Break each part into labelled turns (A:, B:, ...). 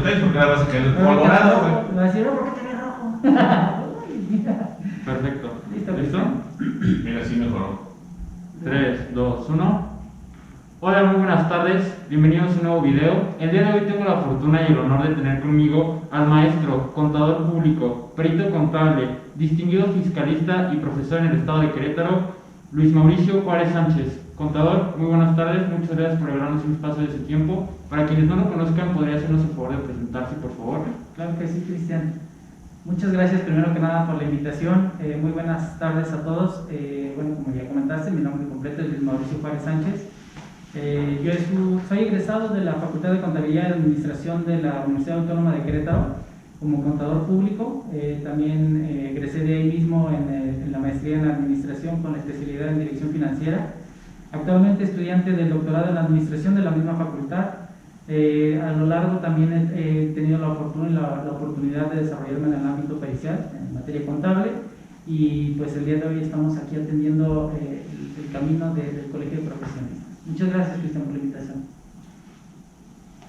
A: detalles porque ahora vas a caer colorado, güey.
B: Me va a decir, ¿por qué te ves rojo?
C: Perfecto.
B: ¿Listo?
A: Mira, sí mejoró.
C: 3, 2, 1. Hola, muy buenas tardes. Bienvenidos a un nuevo video. El día de hoy tengo la fortuna y el honor de tener conmigo al maestro, contador público, perito contable, distinguido fiscalista y profesor en el estado de Querétaro, Luis Mauricio Juárez Sánchez. Contador, muy buenas tardes. Muchas gracias por regalarnos un espacio de su tiempo. Para quienes no lo conozcan, ¿podría hacernos el favor de presentarse, por favor?
B: Claro que sí, Cristian. Muchas gracias primero que nada por la invitación. Muy buenas tardes a todos. Bueno, como ya comentaste, mi nombre completo es Luis Mauricio Juárez Sánchez. Yo soy egresado de la Facultad de Contabilidad y Administración de la Universidad Autónoma de Querétaro como contador público. También egresé de ahí mismo en la maestría en Administración con la especialidad en Dirección Financiera. Actualmente estudiante del doctorado en Administración de la misma facultad. A lo largo también he tenido la oportunidad de desarrollarme en el ámbito pericial, en materia contable, y pues el día de hoy estamos aquí atendiendo el camino del Colegio de Profesionistas. Muchas gracias, Cristian, por la invitación.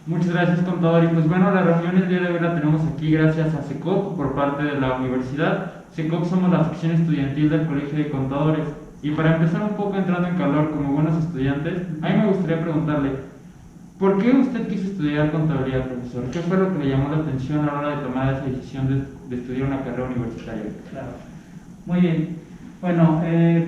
C: Muchas gracias, contador. Y pues bueno, la reunión el día de hoy la tenemos aquí gracias a SECOP por parte de la universidad. SECOP somos la sección estudiantil del Colegio de Contadores. Y para empezar un poco entrando en calor como buenos estudiantes, a mí me gustaría preguntarle, ¿por qué usted quiso estudiar contabilidad, profesor? ¿Qué fue lo que le llamó la atención a la hora de tomar esa decisión de estudiar una carrera universitaria?
B: Claro, muy bien. Bueno,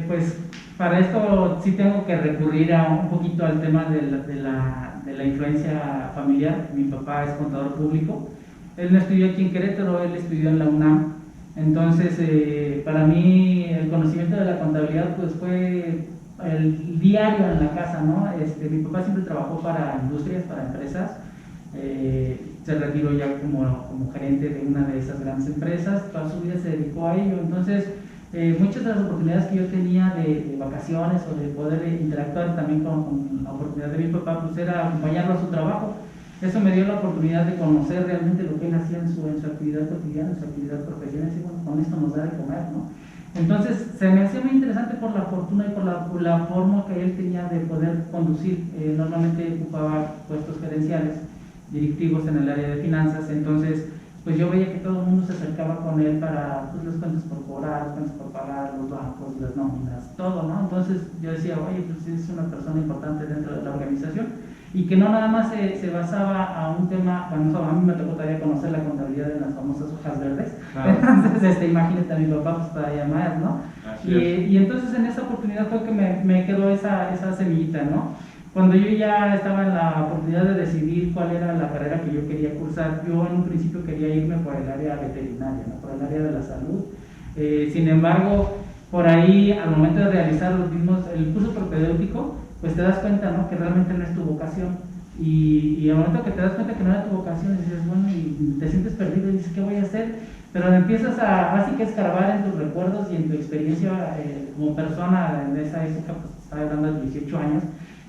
B: pues para esto sí tengo que recurrir un poquito al tema de la influencia familiar. Mi papá es contador público. Él no estudió aquí en Querétaro, él estudió en la UNAM. Entonces, para mí el conocimiento de la contabilidad pues fue el diario en la casa, ¿no? Mi papá siempre trabajó para industrias, para empresas. Se retiró ya como gerente de una de esas grandes empresas. Toda su vida se dedicó a ello. Entonces, muchas de las oportunidades que yo tenía de vacaciones o de poder interactuar también con la oportunidad de mi papá, pues era acompañarlo a su trabajo. Eso me dio la oportunidad de conocer realmente lo que él hacía en su actividad cotidiana, en su actividad profesional, y bueno, con esto nos da de comer, ¿no? Entonces, se me hacía muy interesante por la fortuna y por la forma que él tenía de poder conducir. Normalmente ocupaba puestos gerenciales, directivos en el área de finanzas. Entonces, pues yo veía que todo el mundo se acercaba con él para pues, los cuentas por cobrar, los cuentas por pagar, los bancos, las nóminas, todo, ¿no? Entonces, yo decía, oye, pues es una persona importante dentro de la organización. Y que no nada más se basaba a un tema, bueno, a mí me tocó todavía conocer la contabilidad de las famosas hojas verdes. Claro. Entonces, imagínate a mi papá, pues todavía más, ¿no? Y entonces en esa oportunidad fue que me quedó esa semillita, ¿no? Cuando yo ya estaba en la oportunidad de decidir cuál era la carrera que yo quería cursar, yo en un principio quería irme por el área veterinaria, ¿no? Por el área de la salud. Sin embargo, por ahí, al momento de realizar el curso propedéutico, pues te das cuenta, ¿no? Que realmente no es tu vocación. Y al momento que te das cuenta que no era tu vocación, dices, bueno, y te sientes perdido y dices, ¿qué voy a hacer? Pero empiezas así que escarbar en tus recuerdos y en tu experiencia como persona en esa época, pues estaba hablando de 18 años,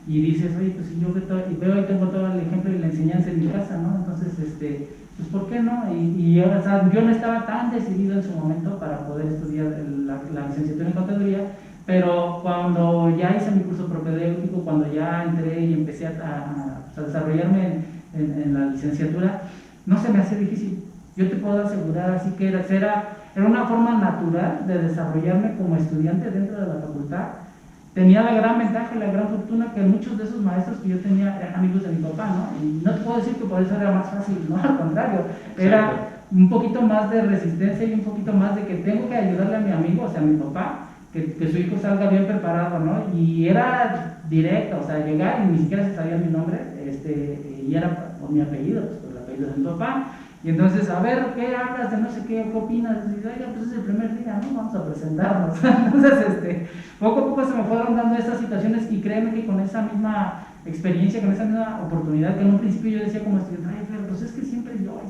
B: y dices, oye, pues si yo veo y tengo todo el ejemplo y la enseñanza en mi casa, ¿no? Entonces, pues ¿por qué no? O sea, yo no estaba tan decidido en su momento para poder estudiar la licenciatura en contaduría. Pero cuando ya hice mi curso propedéutico, cuando ya entré y empecé a desarrollarme en la licenciatura, no se me hacía difícil. Yo te puedo asegurar, así que era una forma natural de desarrollarme como estudiante dentro de la facultad. Tenía la gran ventaja y la gran fortuna que muchos de esos maestros que yo tenía eran amigos de mi papá, ¿no? Y no te puedo decir que por eso era más fácil, no, al contrario, era un poquito más de resistencia y un poquito más de que tengo que ayudarle a mi amigo, o sea, a mi papá, que su hijo salga bien preparado, ¿no? Y era directo, o sea, llegar y ni siquiera se sabía mi nombre, y era por mi apellido, pues por el apellido de mi papá. Y entonces, a ver, ¿qué hablas de no sé qué opinas? Y digo, oiga, pues es el primer día, ¿no? Vamos a presentarnos. Entonces, poco a poco se me fueron dando estas situaciones y créeme que con esa misma experiencia, con esa misma oportunidad que en un principio yo decía como estudiante, ay, pero pues es que siempre yo,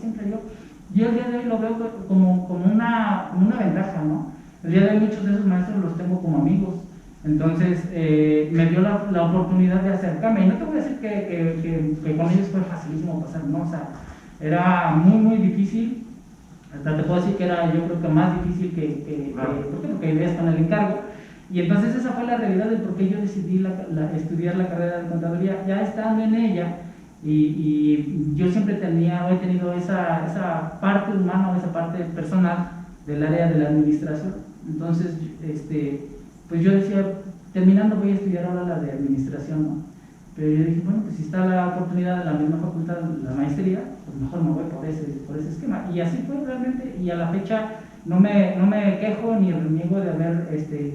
B: yo el día de hoy lo veo como una ventaja, ¿no? El día de hoy muchos de esos maestros los tengo como amigos. Entonces me dio la oportunidad de acercarme. Y no te voy a decir que con ellos fue facilísimo pasar, no, o sea, era muy, muy difícil. Hasta te puedo decir que era, yo creo que más difícil porque vivías con el encargo. Y entonces esa fue la realidad del por qué yo decidí estudiar la carrera de contaduría. Ya estando en ella, y yo siempre he tenido esa parte humana, esa parte personal del área de la administración. Entonces, pues yo decía, terminando voy a estudiar ahora la de administración, ¿no? Pero yo dije, bueno, pues si está la oportunidad de la misma facultad, la maestría, pues mejor me voy por ese esquema. Y así fue realmente, y a la fecha no me quejo ni reniego de haber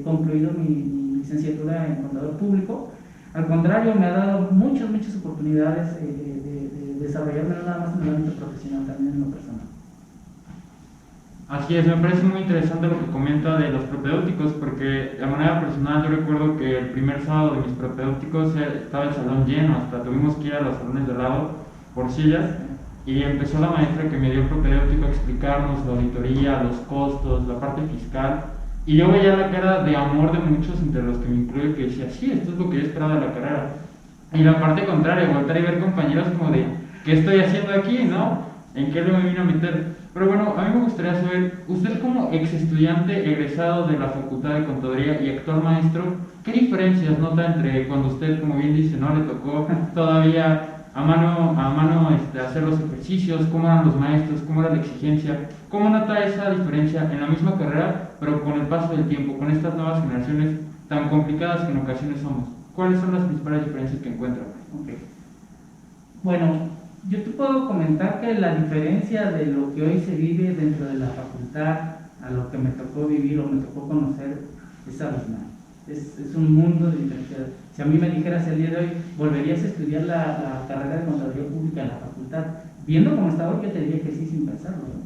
B: concluido mi licenciatura en contador público. Al contrario, me ha dado muchas oportunidades de desarrollarme no nada más en el ámbito profesional, también en lo personal.
C: Así es, me parece muy interesante lo que comenta de los propedéuticos, porque de manera personal yo recuerdo que el primer sábado de mis propedéuticos estaba el salón lleno, hasta tuvimos que ir a los salones de lado por sillas, y empezó la maestra que me dio el propedéutico a explicarnos la auditoría, los costos, la parte fiscal, y yo veía la cara de amor de muchos, entre los que me incluyo, que decía, sí, esto es lo que yo esperaba de la carrera. Y la parte contraria, volver y ver compañeros como de, ¿qué estoy haciendo aquí, no? ¿En qué me vino a meter? Pero bueno, a mí me gustaría saber, usted como ex estudiante egresado de la Facultad de Contaduría y actual maestro, ¿qué diferencias nota entre cuando usted, como bien dice, no le tocó todavía a mano hacer los ejercicios, cómo eran los maestros, cómo era la exigencia? ¿Cómo nota esa diferencia en la misma carrera, pero con el paso del tiempo, con estas nuevas generaciones tan complicadas que en ocasiones somos? ¿Cuáles son las principales diferencias que encuentra?
B: Okay. Bueno, yo te puedo comentar que la diferencia de lo que hoy se vive dentro de la facultad a lo que me tocó vivir o me tocó conocer es abismal. Es un mundo de diferencia. Si a mí me dijeras el día de hoy, ¿volverías a estudiar la carrera de Contaduría Pública en la facultad? Viendo cómo está hoy, yo te diría que sí, sin pensarlo, ¿no?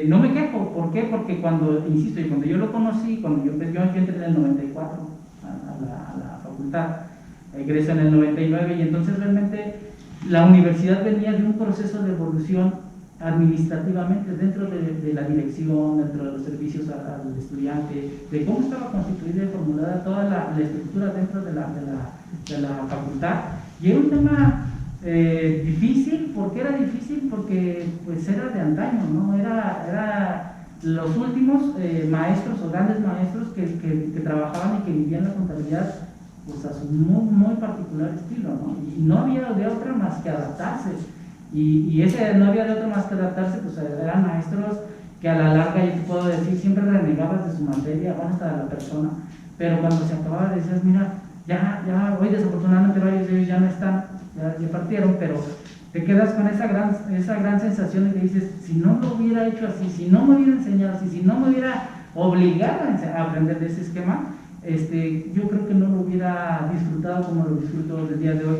B: No me quejo. ¿Por qué? Porque cuando yo lo conocí, cuando yo entré en el 94 a la facultad, egresé en el 99, y entonces realmente la universidad venía de un proceso de evolución administrativamente dentro de la dirección, dentro de los servicios al estudiante, de cómo estaba constituida y formulada toda la estructura dentro de la facultad. Y era un tema difícil. ¿Por qué era difícil? Porque pues era de antaño, ¿no? Era los últimos maestros o grandes maestros que trabajaban y que vivían la contabilidad pues a su muy particular estilo, ¿no? Y no había de otra más que adaptarse. Y ese no había de otra más que adaptarse, pues eran maestros que a la larga, yo te puedo decir, siempre renegabas de su materia, bueno, hasta de la persona, pero cuando se acababa decías, mira, ya hoy desafortunadamente varios de ellos ya no están, ya partieron, pero te quedas con esa gran sensación de que dices, si no lo hubiera hecho así, si no me hubiera enseñado así, si no me hubiera obligado a aprender de ese esquema, yo creo que no lo hubiera disfrutado como lo disfruto del día de hoy.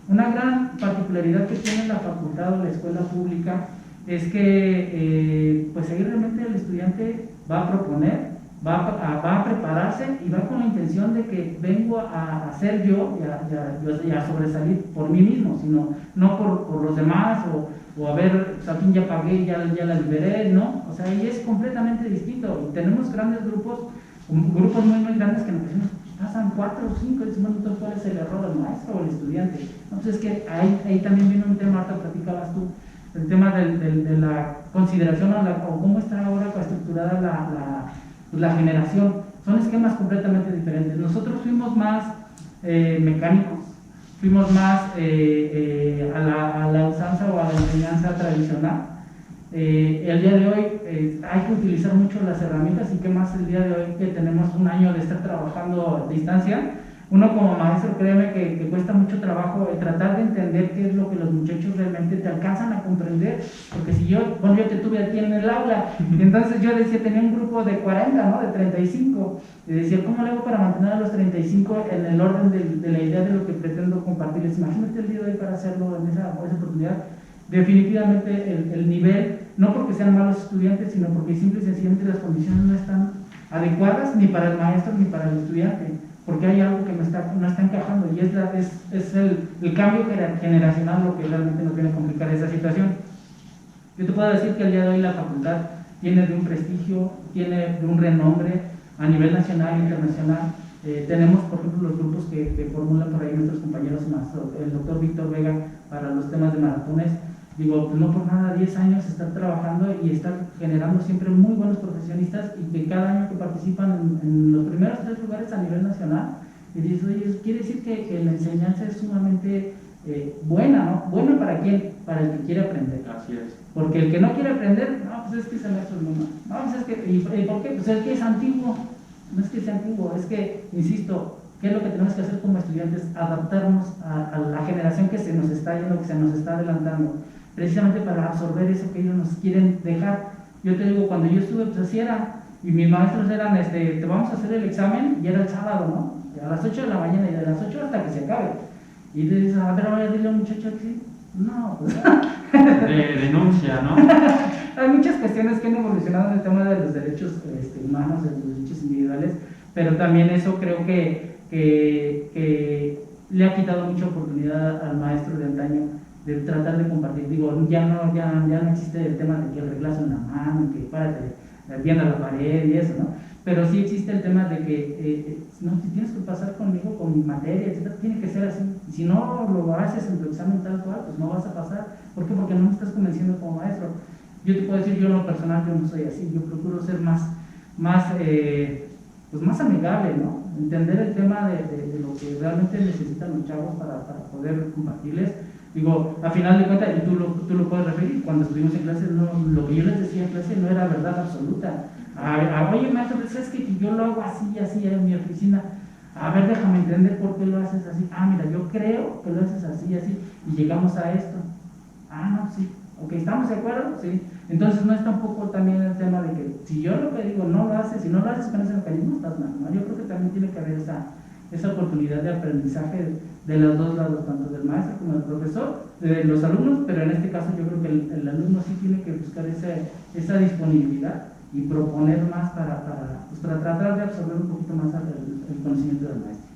B: Una gran particularidad que tiene la facultad o la escuela pública es que pues ahí realmente el estudiante va a proponer, va a prepararse y va con la intención de que vengo a ser yo y a sobresalir por mí mismo, sino no por los demás o a ver, pues, a quien ya pagué, ya la liberé, ¿no? O sea, ahí es completamente distinto. Y tenemos grandes grupos muy grandes que en ocasiones pasan 4 o 5 y dicen, bueno, entonces, ¿cuál es el error del maestro o el estudiante? Entonces, que ahí también viene un tema, Marta, platicabas tú, el tema de la consideración o cómo está ahora estructurada la generación. Son esquemas completamente diferentes. Nosotros fuimos más mecánicos, fuimos más a la usanza o a la enseñanza tradicional. El día de hoy hay que utilizar mucho las herramientas, y qué más el día de hoy que tenemos un año de estar trabajando a distancia. Uno como maestro, créeme que cuesta mucho trabajo tratar de entender qué es lo que los muchachos realmente te alcanzan a comprender, porque si yo te tuve aquí en el aula, y entonces yo decía, tenía un grupo de 40, ¿no? De 35, y decía, ¿cómo le hago para mantener a los 35 en el orden de la idea de lo que pretendo compartirles? Imagínate el día de hoy para hacerlo en esa oportunidad. Definitivamente el nivel, no porque sean malos estudiantes, sino porque simple y sencillamente las condiciones no están adecuadas ni para el maestro ni para el estudiante, porque hay algo que no está encajando, y es el cambio generacional lo que realmente nos viene a complicar esa situación. Yo te puedo decir que el día de hoy la facultad tiene de un prestigio, tiene de un renombre a nivel nacional e internacional. Tenemos, por ejemplo, los grupos que formulan por ahí nuestros compañeros más, el doctor Víctor Vega para los temas de maratones. Digo, pues no por nada, 10 años están trabajando y están generando siempre muy buenos profesionistas, y que cada año que participan en los primeros 3 lugares a nivel nacional, y dices, oye, quiere decir que la enseñanza es sumamente buena, ¿no? Buena para quién, para el que quiere aprender.
C: Así es.
B: Porque el que no quiere aprender, no, pues es que se me hace muy mal. No, pues es que, ¿y por qué? Pues es que es antiguo. No es que sea antiguo, es que, insisto, ¿qué es lo que tenemos que hacer como estudiantes? Adaptarnos a la generación que se nos está yendo, que se nos está adelantando, precisamente para absorber eso que ellos nos quieren dejar. Yo te digo, cuando yo estuve, pues así era, y mis maestros eran, te vamos a hacer el examen, y era el sábado, ¿no? A las 8 de la mañana, y de las 8 hasta que se acabe. Y te dices, a ver, ahora dile a un muchacho que sí. No, pues
C: De denuncia, ¿no?
B: hay muchas cuestiones que han evolucionado en el tema de los derechos humanos, de los derechos individuales, pero también eso creo que le ha quitado mucha oportunidad al maestro de antaño de tratar de compartir. Digo, ya no existe el tema de que el reglazo en la mano, que párate viendo la pared y eso, ¿no? Pero sí existe el tema de que no, tienes que pasar conmigo con mi materia, etcétera, tiene que ser así. Si no lo haces en tu examen tal cual, pues no vas a pasar. ¿Por qué? Porque no me estás convenciendo como maestro. Yo te puedo decir, yo en lo personal, yo no soy así. Yo procuro ser más amigable, ¿no? Entender el tema de lo que realmente necesitan los chavos para poder compartirles. Digo, a final de cuentas, y tú lo puedes referir, cuando estuvimos en clase, no, lo que yo les decía en clase no era verdad absoluta. Oye, maestro, ¿sabes que yo lo hago así, así en mi oficina? A ver, déjame entender por qué lo haces así. Mira, yo creo que lo haces así, así, y llegamos a esto. No, sí. Ok, ¿estamos de acuerdo? Sí. Entonces no es tampoco también el tema de que si yo lo que digo no lo haces, si no lo haces con ese mecanismo, estás mal, ¿no? Yo creo que también tiene que haber esa oportunidad de aprendizaje de los dos lados, tanto del maestro como del profesor, de los alumnos, pero en este caso yo creo que el alumno sí tiene que buscar esa disponibilidad y proponer más para tratar de absorber un poquito más el conocimiento del maestro.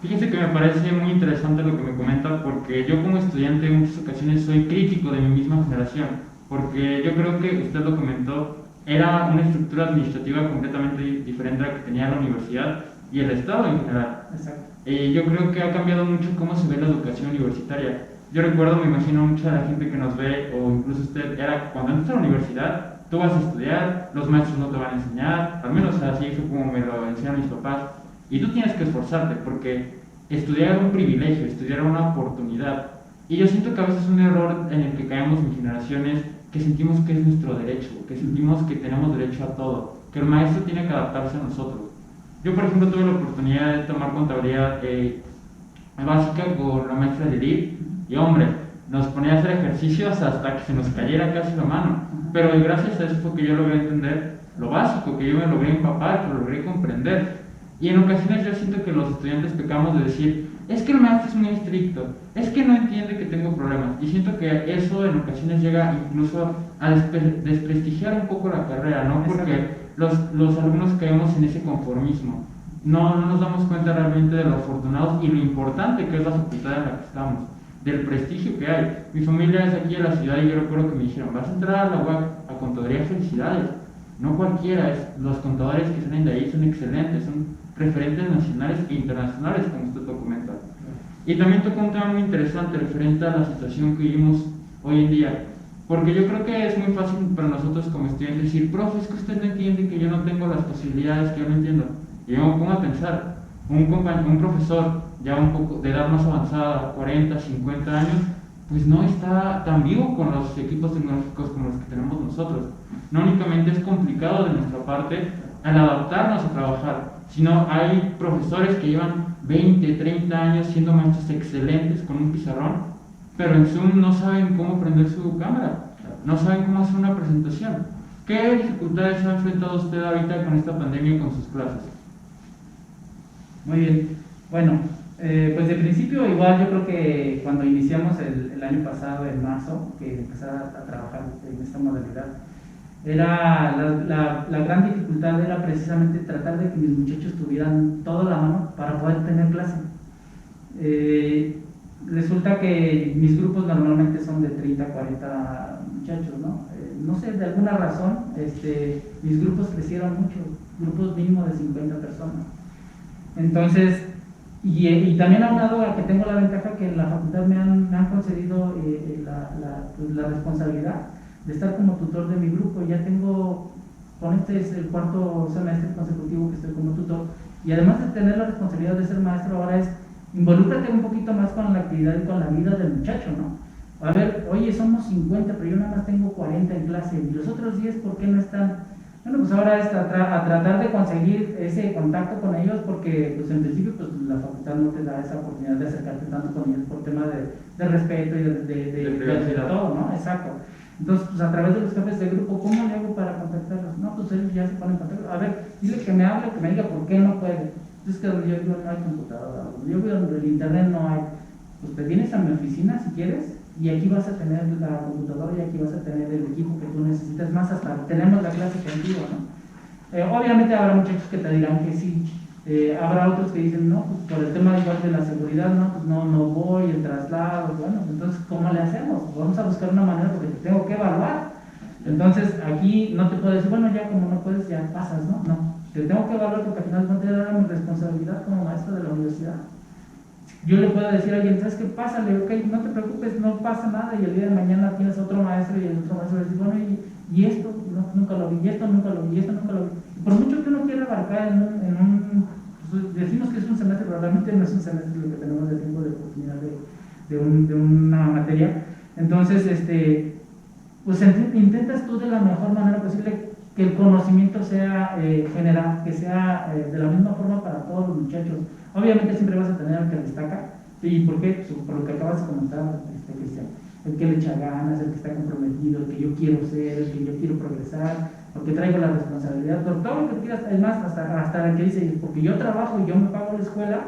C: Fíjense que me parece muy interesante lo que me comenta, porque yo como estudiante en muchas ocasiones soy crítico de mi misma generación, porque yo creo que usted lo comentó, era una estructura administrativa completamente diferente a la que tenía la universidad y el Estado en general.
B: Exacto.
C: Yo creo que ha cambiado mucho cómo se ve la educación universitaria. Yo recuerdo, me imagino mucha de la gente que nos ve, o incluso usted, era cuando entras a la universidad, tú vas a estudiar, los maestros no te van a enseñar, al menos así fue como me lo enseñaron mis papás, y tú tienes que esforzarte, porque estudiar es un privilegio, estudiar es una oportunidad. Y yo siento que a veces es un error en el que caemos en generaciones que sentimos que es nuestro derecho, que sentimos que tenemos derecho a todo, que el maestro tiene que adaptarse a nosotros. Yo, por ejemplo, tuve la oportunidad de tomar contabilidad básica con la maestra Lili, y hombre, nos ponía a hacer ejercicios hasta que se nos cayera casi la mano. Pero gracias a eso fue que yo logré entender lo básico, que yo me logré empapar, que lo logré comprender. Y en ocasiones yo siento que los estudiantes pecamos de decir, es que el maestro es muy estricto, es que no entiende que tengo problemas. Y siento que eso en ocasiones llega incluso a desprestigiar un poco la carrera, ¿no? Porque los alumnos caemos en ese conformismo. No nos damos cuenta realmente de lo afortunados y lo importante que es la facultad en la que estamos, del prestigio que hay. Mi familia es aquí en la ciudad y yo recuerdo que me dijeron, vas a entrar a la UAC a contaduría, felicidades. No cualquiera, los contadores que salen de ahí son excelentes, son referentes nacionales e internacionales, como usted lo comenta. Y también tocó un tema muy interesante referente a la situación que vivimos hoy en día, porque yo creo que es muy fácil para nosotros como estudiantes decir, profe, es que usted no entiende que yo no tengo las posibilidades que yo no entiendo. Y yo me pongo a pensar, un profesor ya un poco de edad más avanzada, 40, 50 años, pues no está tan vivo con los equipos tecnológicos como los que tenemos nosotros. No únicamente es complicado de nuestra parte al adaptarnos a trabajar, sino hay profesores que llevan 20, 30 años siendo maestros excelentes con un pizarrón, pero en Zoom no saben cómo prender su cámara, no saben cómo hacer una presentación. ¿Qué dificultades ha enfrentado usted ahorita con esta pandemia y con sus clases?
B: Muy bien. Bueno, pues de principio igual yo creo que cuando iniciamos el año pasado, en marzo, que empecé a trabajar en esta modalidad, era la gran dificultad era precisamente tratar de que mis muchachos tuvieran toda la mano para poder tener clase. Resulta que mis grupos normalmente son de 30, 40 muchachos, ¿no? No sé, de alguna razón, mis grupos crecieron mucho, grupos mínimo de 50 personas. Entonces, y también aunado a que tengo la ventaja que en la facultad me han concedido la responsabilidad de estar como tutor de mi grupo. Ya tengo, con este es el cuarto semestre consecutivo que estoy como tutor, y además de tener la responsabilidad de ser maestro, ahora es involúcrate un poquito más con la actividad y con la vida del muchacho, ¿no? A ver, oye, somos 50, pero yo nada más tengo 40 en clase, y los otros 10, ¿por qué no están? Bueno, pues ahora es a tratar de conseguir ese contacto con ellos, porque pues en principio pues la facultad no te da esa oportunidad de acercarte tanto con ellos por tema de respeto y de todo, ¿no? Exacto. Entonces, pues a través de los jefes de grupo, ¿cómo le hago para contactarlos? No, pues ellos ya se ponen en contacto. A ver, dile que me hable, que me diga por qué no puede. Es que donde yo vivo no hay computadora, donde yo vivo donde el internet no hay. Pues te vienes a mi oficina si quieres, y aquí vas a tener la computadora y aquí vas a tener el equipo que tú necesitas, más hasta tenemos la clase contigo, ¿no? Obviamente habrá muchachos que te dirán que sí, habrá otros que dicen, no, pues por el tema igual de la seguridad, no, pues no voy, el traslado, bueno, entonces, ¿cómo le hacemos? Vamos a buscar una manera porque te tengo que evaluar. Entonces, aquí no te puedo decir, bueno, ya como no puedes, ya pasas, ¿no? No, te tengo que evaluar porque al final no te da mi responsabilidad como maestro de la universidad. Yo le puedo decir a alguien, ¿sabes qué? Pásale, ok, no te preocupes, no pasa nada, y el día de mañana tienes otro maestro y el otro maestro le dice, bueno, y esto, no, nunca lo vi, y esto nunca lo vi, y esto nunca lo vi. Por mucho que uno quiera abarcar pues, decimos que es un semestre, pero realmente no es un semestre lo que tenemos de tiempo de oportunidad de una materia. Entonces, pues intentas tú de la mejor manera posible que el conocimiento sea general, que sea de la misma forma para todos los muchachos. Obviamente siempre vas a tener al que destaca. ¿Y por qué? Pues por lo que acabas de comentar, Cristian. El que le echa ganas, el que está comprometido, el que yo quiero ser, el que yo quiero progresar, porque traigo la responsabilidad, por todo lo que quieras, es más, hasta el que dice, porque yo trabajo y yo me pago la escuela,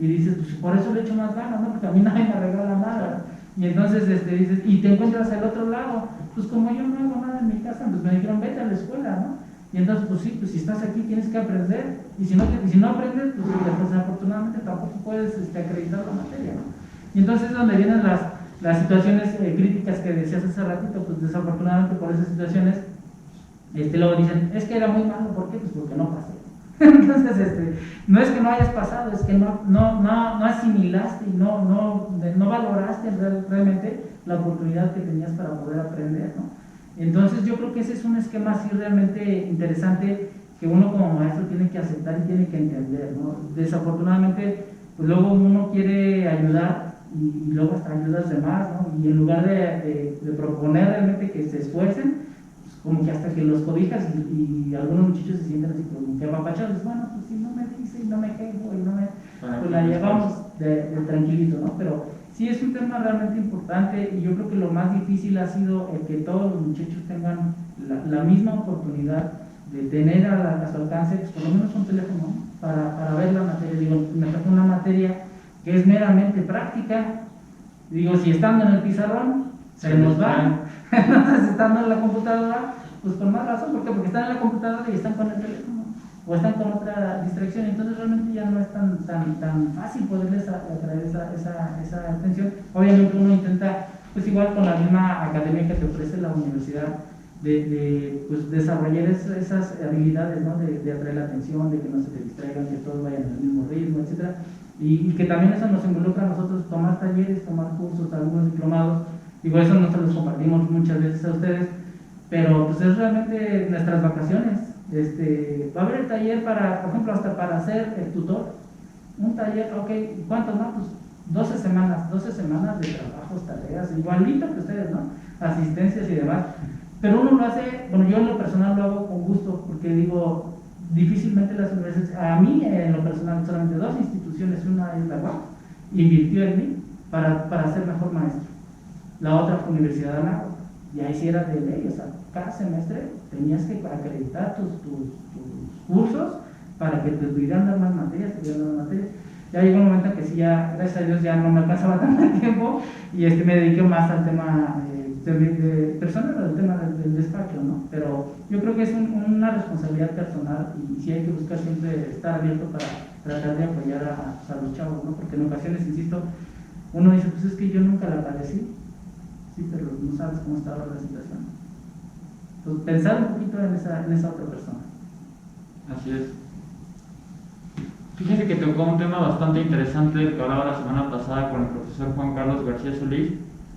B: y dices, pues por eso le echo más ganas, ¿no? Porque a mí nadie me regala nada. Y entonces dices, y te encuentras al otro lado, pues como yo no hago nada en mi casa, pues me dijeron, vete a la escuela, ¿no? Y entonces, pues sí, pues si estás aquí tienes que aprender, y si no aprendes, pues desafortunadamente tampoco puedes acreditar la materia, ¿no? Y entonces es donde vienen las situaciones críticas que decías hace ratito, pues desafortunadamente por esas situaciones, luego dicen, es que era muy malo, ¿por qué? Pues porque no pasé. Entonces, no es que no hayas pasado, es que no asimilaste y no valoraste realmente la oportunidad que tenías para poder aprender, ¿no? Entonces yo creo que ese es un esquema así realmente interesante que uno como maestro tiene que aceptar y tiene que entender, ¿no? Desafortunadamente, pues luego uno quiere ayudar y luego hasta ayudas de más, ¿no? Y en lugar de proponer realmente que se esfuercen, pues como que hasta que los cobijas y algunos muchachos se sienten así como que apapachados, bueno, pues si no me dice y no me quejo y no me... pues la llevamos de tranquilito, ¿no? Pero sí es un tema realmente importante, y yo creo que lo más difícil ha sido el que todos los muchachos tengan la misma oportunidad de tener a su alcance, pues por lo menos un teléfono, ¿no? para ver la materia. Digo, me tocó una materia que es meramente práctica. Digo, si estando en el pizarrón, se nos va. Entonces, estando en la computadora, pues con más razón. ¿Por qué? Porque están en la computadora y están con el teléfono, o están con otra distracción. Entonces, realmente ya no es tan fácil poderles atraer esa atención. Obviamente, uno intenta, pues igual con la misma academia que te ofrece la universidad, pues desarrollar esas habilidades, ¿no? de atraer la atención, de que no se te distraigan, que todos vayan al mismo ritmo, etc. Y que también eso nos involucra a nosotros tomar talleres, tomar cursos, algunos diplomados. Digo, eso nosotros los compartimos muchas veces a ustedes, pero pues es realmente nuestras vacaciones. Va a haber el taller para, por ejemplo, hasta para ser el tutor. Un taller, ok, ¿cuántos más? Pues 12 semanas de trabajos, tareas, igualito que ustedes, ¿no? Asistencias y demás. Pero uno lo hace, bueno, yo en lo personal lo hago con gusto, porque digo, difícilmente las universidades, a mí en lo personal solamente 2 instituciones, una es la UAP, invirtió en mí para ser mejor maestro. La otra fue Universidad de Anáhuac, y ahí sí era de ley, o sea, cada semestre tenías que acreditar tus cursos para que te pudieran dar más materias, Ya llegó un momento en que sí, ya, gracias a Dios, ya no me alcanzaba tanto tiempo, y me dediqué más al tema de personal, al tema del despacho, ¿no? Pero yo creo que es una responsabilidad personal, y sí hay que buscar siempre estar abierto para tratar de apoyar a los chavos, ¿no? Porque en ocasiones, insisto, uno dice, pues es que yo nunca la padecí, sí, pero no sabes cómo estaba la situación. Entonces, pensar un poquito en esa otra persona.
C: Así es. Fíjense que tocó un tema bastante interesante del que hablaba la semana pasada con el profesor Juan Carlos García Solís.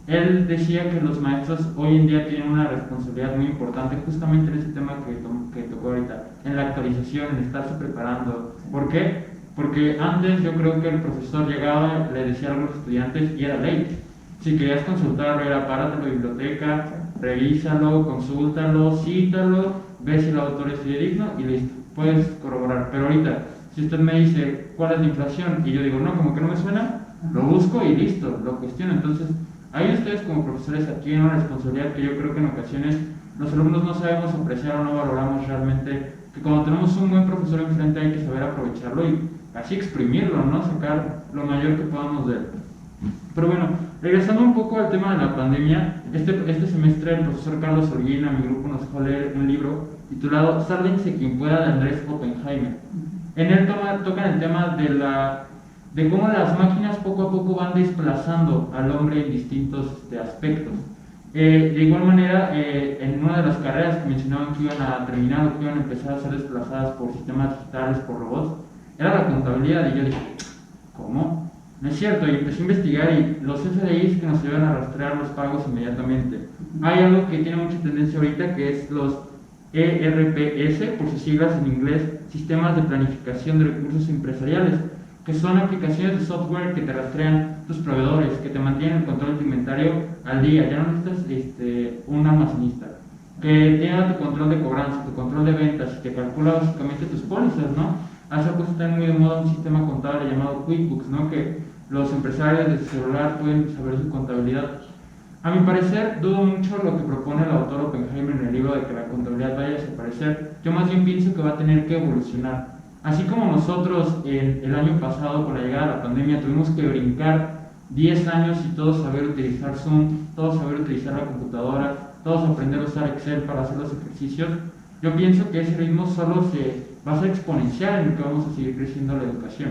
C: Él decía que los maestros hoy en día tienen una responsabilidad muy importante justamente en ese tema que tocó ahorita, en la actualización, en estarse preparando. ¿Por qué? Porque antes yo creo que el profesor llegaba, le decía a los estudiantes y era ley. Si querías consultarlo, era párate en la biblioteca, revísalo, consúltalo, cítalo, ve si el autor es fidedigno y listo, puedes corroborar. Pero ahorita, si usted me dice cuál es la inflación y yo digo, no, como que no me suena, lo busco y listo, lo cuestiono. Entonces, ahí ustedes como profesores adquieren una responsabilidad que yo creo que en ocasiones los alumnos no sabemos apreciar o no valoramos realmente, que cuando tenemos un buen profesor enfrente hay que saber aprovecharlo y así exprimirlo, ¿no? Sacar lo mayor que podamos de él. Pero bueno, regresando un poco al tema de la pandemia, este semestre el profesor Carlos Holguín a mi grupo nos dejó leer un libro titulado Sálvense quien pueda, de Andrés Oppenheimer. En él tocan el tema de cómo las máquinas poco a poco van desplazando al hombre en distintos aspectos. De igual manera, en una de las carreras que mencionaban que iban a terminar o que iban a empezar a ser desplazadas por sistemas digitales, por robots, era la contabilidad. Y yo dije, ¿cómo? No es cierto, y empecé a investigar y los FDIs que nos ayudan a rastrear los pagos inmediatamente. Hay algo que tiene mucha tendencia ahorita que es los ERPS, por sus siglas en inglés, Sistemas de Planificación de Recursos Empresariales, que son aplicaciones de software que te rastrean tus proveedores, que te mantienen el control de tu inventario al día, ya no necesitas un almacenista, que tenga tu control de cobranza, tu control de ventas y te calcula básicamente tus pólizas, ¿no? Hace poco está muy de moda un sistema contable llamado QuickBooks, ¿no? Que los empresarios de celular pueden saber su contabilidad. A mi parecer, dudo mucho lo que propone el autor Oppenheimer en el libro de que la contabilidad vaya a desaparecer. Yo más bien pienso que va a tener que evolucionar. Así como nosotros el año pasado, con la llegada de la pandemia, tuvimos que brincar 10 años y todos saber utilizar Zoom, todos saber utilizar la computadora, todos aprender a usar Excel para hacer los ejercicios, yo pienso que ese ritmo solo va a ser exponencial en el que vamos a seguir creciendo la educación.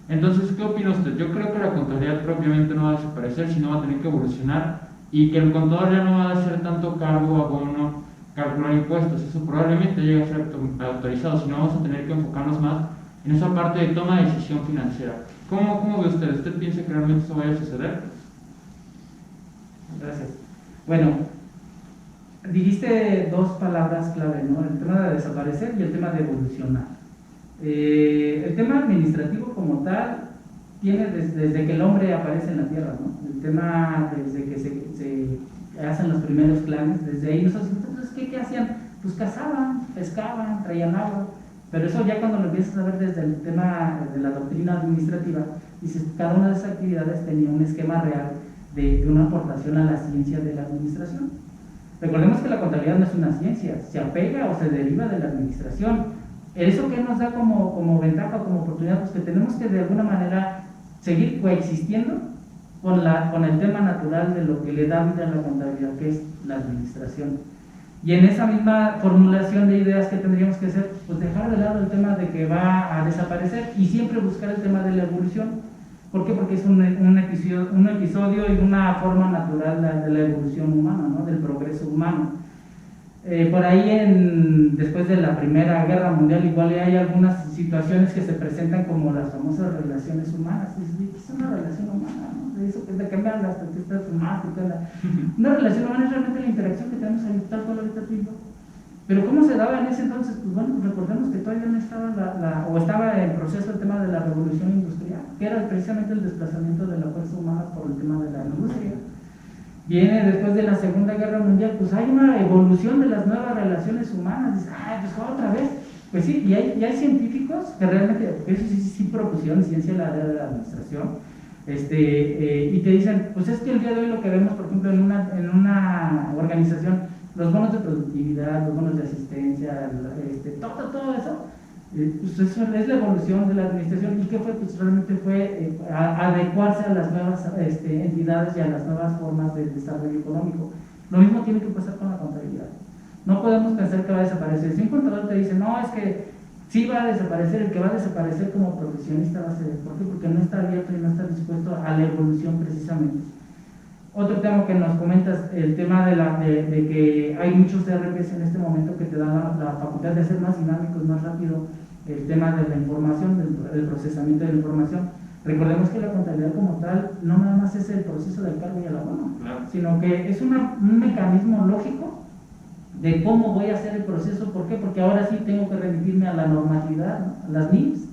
C: Entonces, ¿qué opina usted? Yo creo que la contabilidad propiamente no va a desaparecer, sino va a tener que evolucionar y que el contador ya no va a ser tanto cargo, abono, calcular impuestos. Eso probablemente llegue a ser autorizado, sino vamos a tener que enfocarnos más en esa parte de toma de decisión financiera. ¿Cómo ve usted? ¿Usted piensa que realmente eso vaya a suceder?
B: Gracias. Bueno, dijiste dos palabras clave, ¿no? El tema de desaparecer y el tema de evolucionar. El tema administrativo como tal tiene desde que el hombre aparece en la tierra, ¿no? El tema desde que se hacen los primeros clanes, desde ahí nosotros, entonces, ¿qué hacían? Pues cazaban, pescaban, traían agua, pero eso ya cuando lo empiezas a ver desde el tema de la doctrina administrativa, dices, cada una de esas actividades tenía un esquema real de una aportación a la ciencia de la administración. Recordemos que la contabilidad no es una ciencia, se apega o se deriva de la administración. ¿Eso qué nos da como ventaja, como oportunidad? Pues que tenemos que de alguna manera seguir coexistiendo con el tema natural de lo que le da vida a la contabilidad, que es la administración. Y en esa misma formulación de ideas que tendríamos que hacer, pues dejar de lado el tema de que va a desaparecer y siempre buscar el tema de la evolución. ¿Por qué? Porque es un episodio y una forma natural de la evolución humana, ¿no? Del progreso humano. Por ahí, después de la Primera Guerra Mundial, igual hay algunas situaciones que se presentan como las famosas relaciones humanas. Es una relación humana, ¿no? De eso que de que me hablas, que estás fumando, una relación humana es realmente la interacción que tenemos ahí, tal cual ahorita tú y yo. Pero ¿cómo se daba en ese entonces? Pues bueno, recordemos que todavía no estaba o estaba en proceso el tema de la revolución industrial, que era precisamente el desplazamiento de la fuerza humana por el tema de la industria. Viene después de la Segunda Guerra Mundial, pues hay una evolución de las nuevas relaciones humanas. Dices, pues otra vez. Pues sí, y hay científicos que realmente, eso sí propusieron ciencia en la área de la administración, y te dicen, pues es que el día de hoy lo que vemos, por ejemplo, en una organización, los bonos de productividad, los bonos de asistencia, todo eso, pues eso es la evolución de la administración. ¿Y qué fue? Pues realmente fue adecuarse a las nuevas entidades y a las nuevas formas de desarrollo económico. Lo mismo tiene que pasar con la contabilidad. No podemos pensar que va a desaparecer. Si un contador te dice, no, es que sí va a desaparecer, el que va a desaparecer como profesionista va a ser. ¿Por qué? Porque no está abierto y no está dispuesto a la evolución precisamente. Otro tema que nos comentas, el tema de que hay muchos ERPs en este momento que te dan la facultad de ser más dinámicos, más rápido, el tema de la información, del procesamiento de la información. Recordemos que la contabilidad como tal no nada más es el proceso del cargo y el abono, sino que es un mecanismo lógico de cómo voy a hacer el proceso. ¿Por qué? Porque ahora sí tengo que remitirme a la normatividad, ¿no? A las NIMs,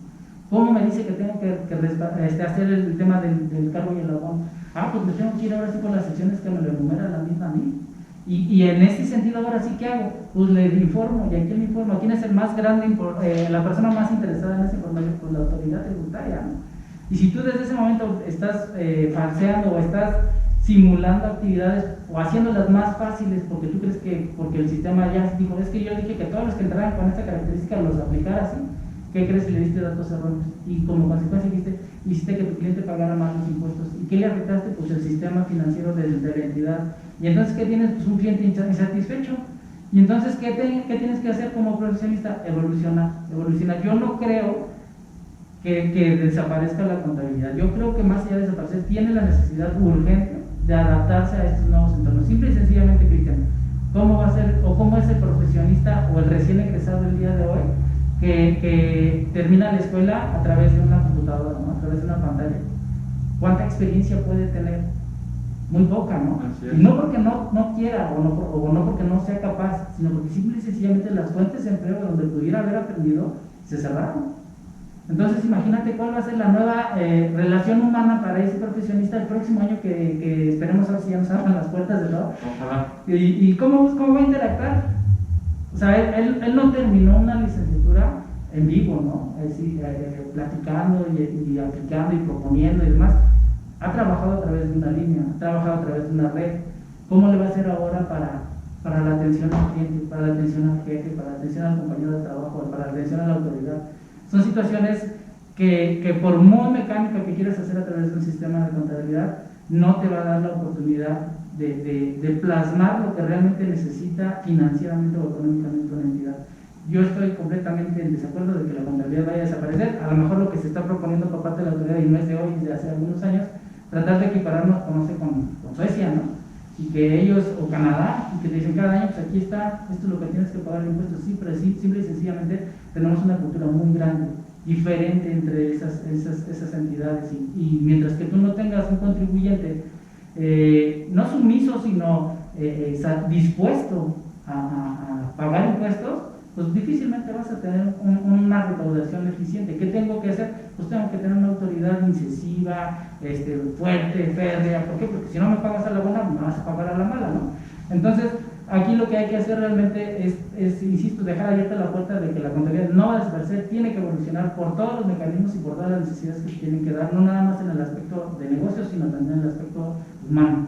B: ¿Cómo me dice que tengo que hacer el tema del cargo y el abono? Pues me tengo que ir ahora sí con las secciones que me lo enumera la misma a mí. Y en ese sentido, ahora sí, ¿qué hago? Pues le informo. ¿Y a quién le informo? ¿A quién es el más grande, la persona más interesada en esa información? Pues la autoridad tributaria, ¿no? Y si tú desde ese momento estás falseando o estás simulando actividades o haciéndolas más fáciles porque tú crees que, porque el sistema ya dijo, es que yo dije que todos los que entraran con esta característica los aplicara así, ¿qué crees si le diste datos erróneos? Y como consecuencia hiciste que tu cliente pagara más los impuestos. ¿Y qué le afectaste? Pues el sistema financiero de la entidad. Y entonces, ¿qué tienes? Pues un cliente insatisfecho. Y entonces, ¿qué tienes que hacer como profesionista? Evolucionar. Yo no creo que desaparezca la contabilidad. Yo creo que más allá de desaparecer, tiene la necesidad urgente de adaptarse a estos nuevos entornos. Simple y sencillamente, Cristian, ¿cómo va a ser o cómo es el profesionista o el recién egresado el día de hoy que termina la escuela a través de una computadora, ¿no? A través de una pantalla? ¿Cuánta experiencia puede tener? Muy poca, ¿no? Y no porque no quiera o no porque no sea capaz, sino porque simple y sencillamente las fuentes de empleo donde pudiera haber aprendido se cerraron. Entonces imagínate cuál va a ser la nueva relación humana para ese profesionista el próximo año que esperemos a ver si ya nos abran las puertas de todo.
C: Ojalá.
B: ¿Y cómo va a interactuar? O sea, él no terminó una licenciatura en vivo, ¿no? Es decir, platicando y aplicando y proponiendo y demás. Ha trabajado a través de una línea, ha trabajado a través de una red. ¿Cómo le va a hacer ahora para la atención al cliente, para la atención al jefe, para la atención al compañero de trabajo, para la atención a la autoridad? Son situaciones que por muy mecánica que quieras hacer a través de un sistema de contabilidad, no te va a dar la oportunidad de plasmar lo que realmente necesita financieramente o económicamente una entidad. Yo estoy completamente en desacuerdo de que la contabilidad vaya a desaparecer. A lo mejor lo que se está proponiendo por parte de la autoridad, y no es de hoy, es de hace algunos años, tratar de equipararnos, no sé, con Suecia, ¿no? Y que ellos, o Canadá, y que te dicen cada año, pues aquí está, esto es lo que tienes que pagar de impuestos. Sí, pero simple y sencillamente tenemos una cultura muy grande, diferente entre esas entidades. Y mientras que tú no tengas un contribuyente, no sumiso, sino dispuesto a pagar impuestos, pues difícilmente vas a tener una recaudación eficiente. ¿Qué tengo que hacer? Pues tengo que tener una autoridad incisiva, fuerte, férrea. ¿Por qué? Porque si no me pagas a la buena, me vas a pagar a la mala, ¿no? Entonces, aquí lo que hay que hacer realmente es, insisto, dejar abierta la puerta de que la contabilidad no va a desaparecer, tiene que evolucionar por todos los mecanismos y por todas las necesidades que tienen que dar, no nada más en el aspecto de negocios, sino también en el aspecto humano.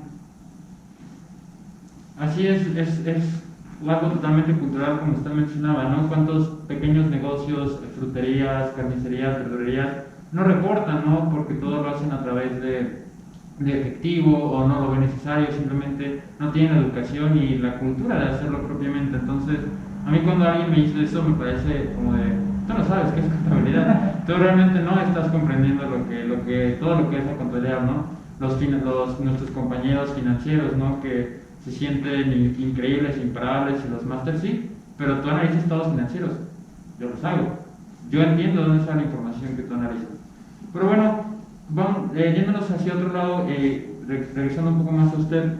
C: Así es algo totalmente cultural, como usted mencionaba, ¿no? ¿Cuántos pequeños negocios, fruterías, carnicerías, verdulerías no reportan, ¿no? Porque todo lo hacen a través de efectivo o no lo ven necesario, simplemente no tienen la educación y la cultura de hacerlo propiamente. Entonces, a mí cuando alguien me dice eso me parece como de, tú no sabes qué es contabilidad, tú realmente no estás comprendiendo todo lo que es la contabilidad, ¿no? Nuestros compañeros financieros, ¿no? Que se sienten increíbles, imparables y los másters sí, pero tú analizas estados financieros, yo los hago, yo entiendo dónde está la información que tú analizas. Pero bueno, yéndonos hacia otro lado, regresando un poco más a usted,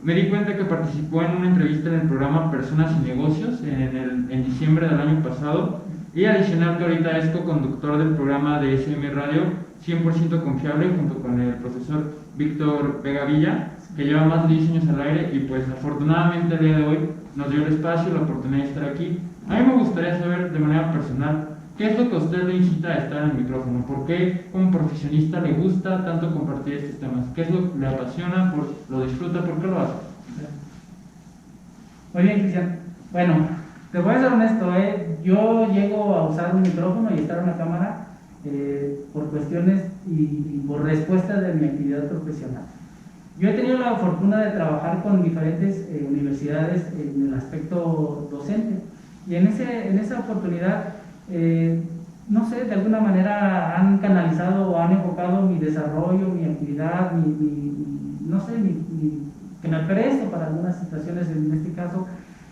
C: me di cuenta que participó en una entrevista en el programa Personas y Negocios en diciembre del año pasado, y adicional que ahorita es co-conductor del programa de SM Radio 100% confiable junto con el profesor Víctor Vega Villa, que lleva más de 10 años al aire, y pues afortunadamente el día de hoy nos dio el espacio y la oportunidad de estar aquí. A mí me gustaría saber de manera personal qué es lo que a usted le incita a estar en el micrófono, por qué como profesionista le gusta tanto compartir estos temas, qué es lo que le apasiona, lo disfruta, por qué lo hace.
B: Muy bien, Cristian. Bueno, te voy a ser honesto, yo llego a usar un micrófono y estar en una cámara por cuestiones y por respuesta de mi actividad profesional. Yo he tenido la fortuna de trabajar con diferentes universidades en el aspecto docente, y en esa oportunidad, no sé, de alguna manera han canalizado o han enfocado mi desarrollo, mi actividad, que me presto para algunas situaciones en este caso,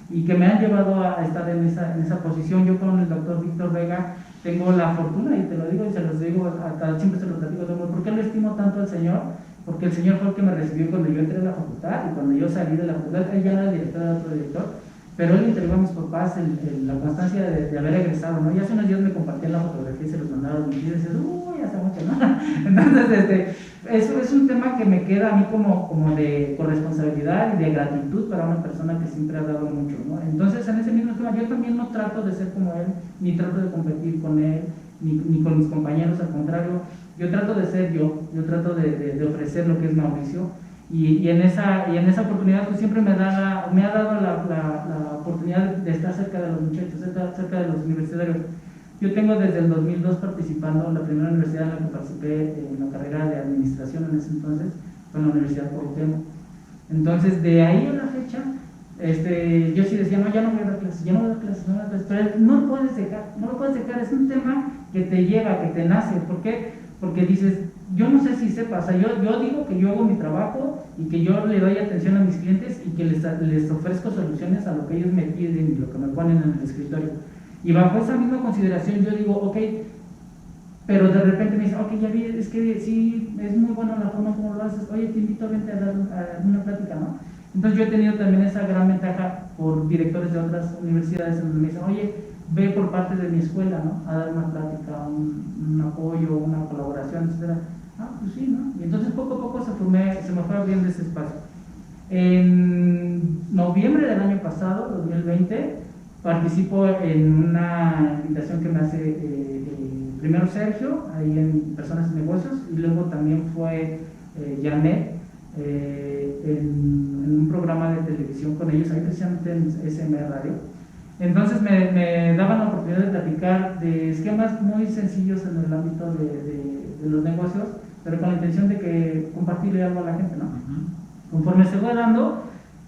B: y que me han llevado a estar en esa posición. Yo con el doctor Víctor Vega tengo la fortuna, y te lo digo y se los digo, siempre se los platico, ¿por qué lo estimo tanto al Señor? Porque el Señor fue el que me recibió cuando yo entré a la facultad, y cuando yo salí de la facultad, él ya era el director, era otro director, pero él entregó a mis papás la constancia de haber egresado, ¿no? Y hace unos días me compartían la fotografía y se los mandaba a mis hijos y dices, uy, hace mucho, ¿no? Entonces, eso es un tema que me queda a mí como de corresponsabilidad y de gratitud para una persona que siempre ha dado mucho, ¿no? Entonces, en ese mismo tema, yo también no trato de ser como él, ni trato de competir con él, ni con mis compañeros, al contrario, yo trato de ser yo trato de ofrecer lo que es Mauricio. Y en esa oportunidad pues siempre me ha dado la oportunidad de estar cerca de los muchachos, cerca de los universitarios. Yo tengo desde el 2002 participando, la primera universidad en la que participé en la carrera de administración en ese entonces fue en la Universidad Cuauhtémoc. Entonces de ahí a la fecha, yo sí decía, no, ya no voy a dar clases, pero no lo puedes dejar, es un tema que te llega, que te nace. ¿Por qué? Porque dices, yo no sé si sepas, o sea, yo digo que yo hago mi trabajo y que yo le doy atención a mis clientes y que les ofrezco soluciones a lo que ellos me piden y lo que me ponen en el escritorio. Y bajo esa misma consideración yo digo, ok, pero de repente me dicen, ok, ya vi, es que sí, es muy buena la forma como lo haces, oye, te invito a vente a dar una plática, ¿no? Entonces yo he tenido también esa gran ventaja por directores de otras universidades en donde me dicen, oye, ve por parte de mi escuela, ¿no? A dar una plática, un apoyo, una colaboración, etc. Ah, pues sí, ¿no? Y entonces poco a poco se me fue abriendo ese espacio. En noviembre del año pasado, 2020, participo en una invitación que me hace primero Sergio, ahí en Personas y Negocios, y luego también fue Janet, en un programa de televisión con ellos, ahí precisamente en SM Radio. Entonces me daban la oportunidad de platicar de esquemas muy sencillos en el ámbito de los negocios, pero con la intención de que compartirle algo a la gente, ¿no? Conforme se va dando,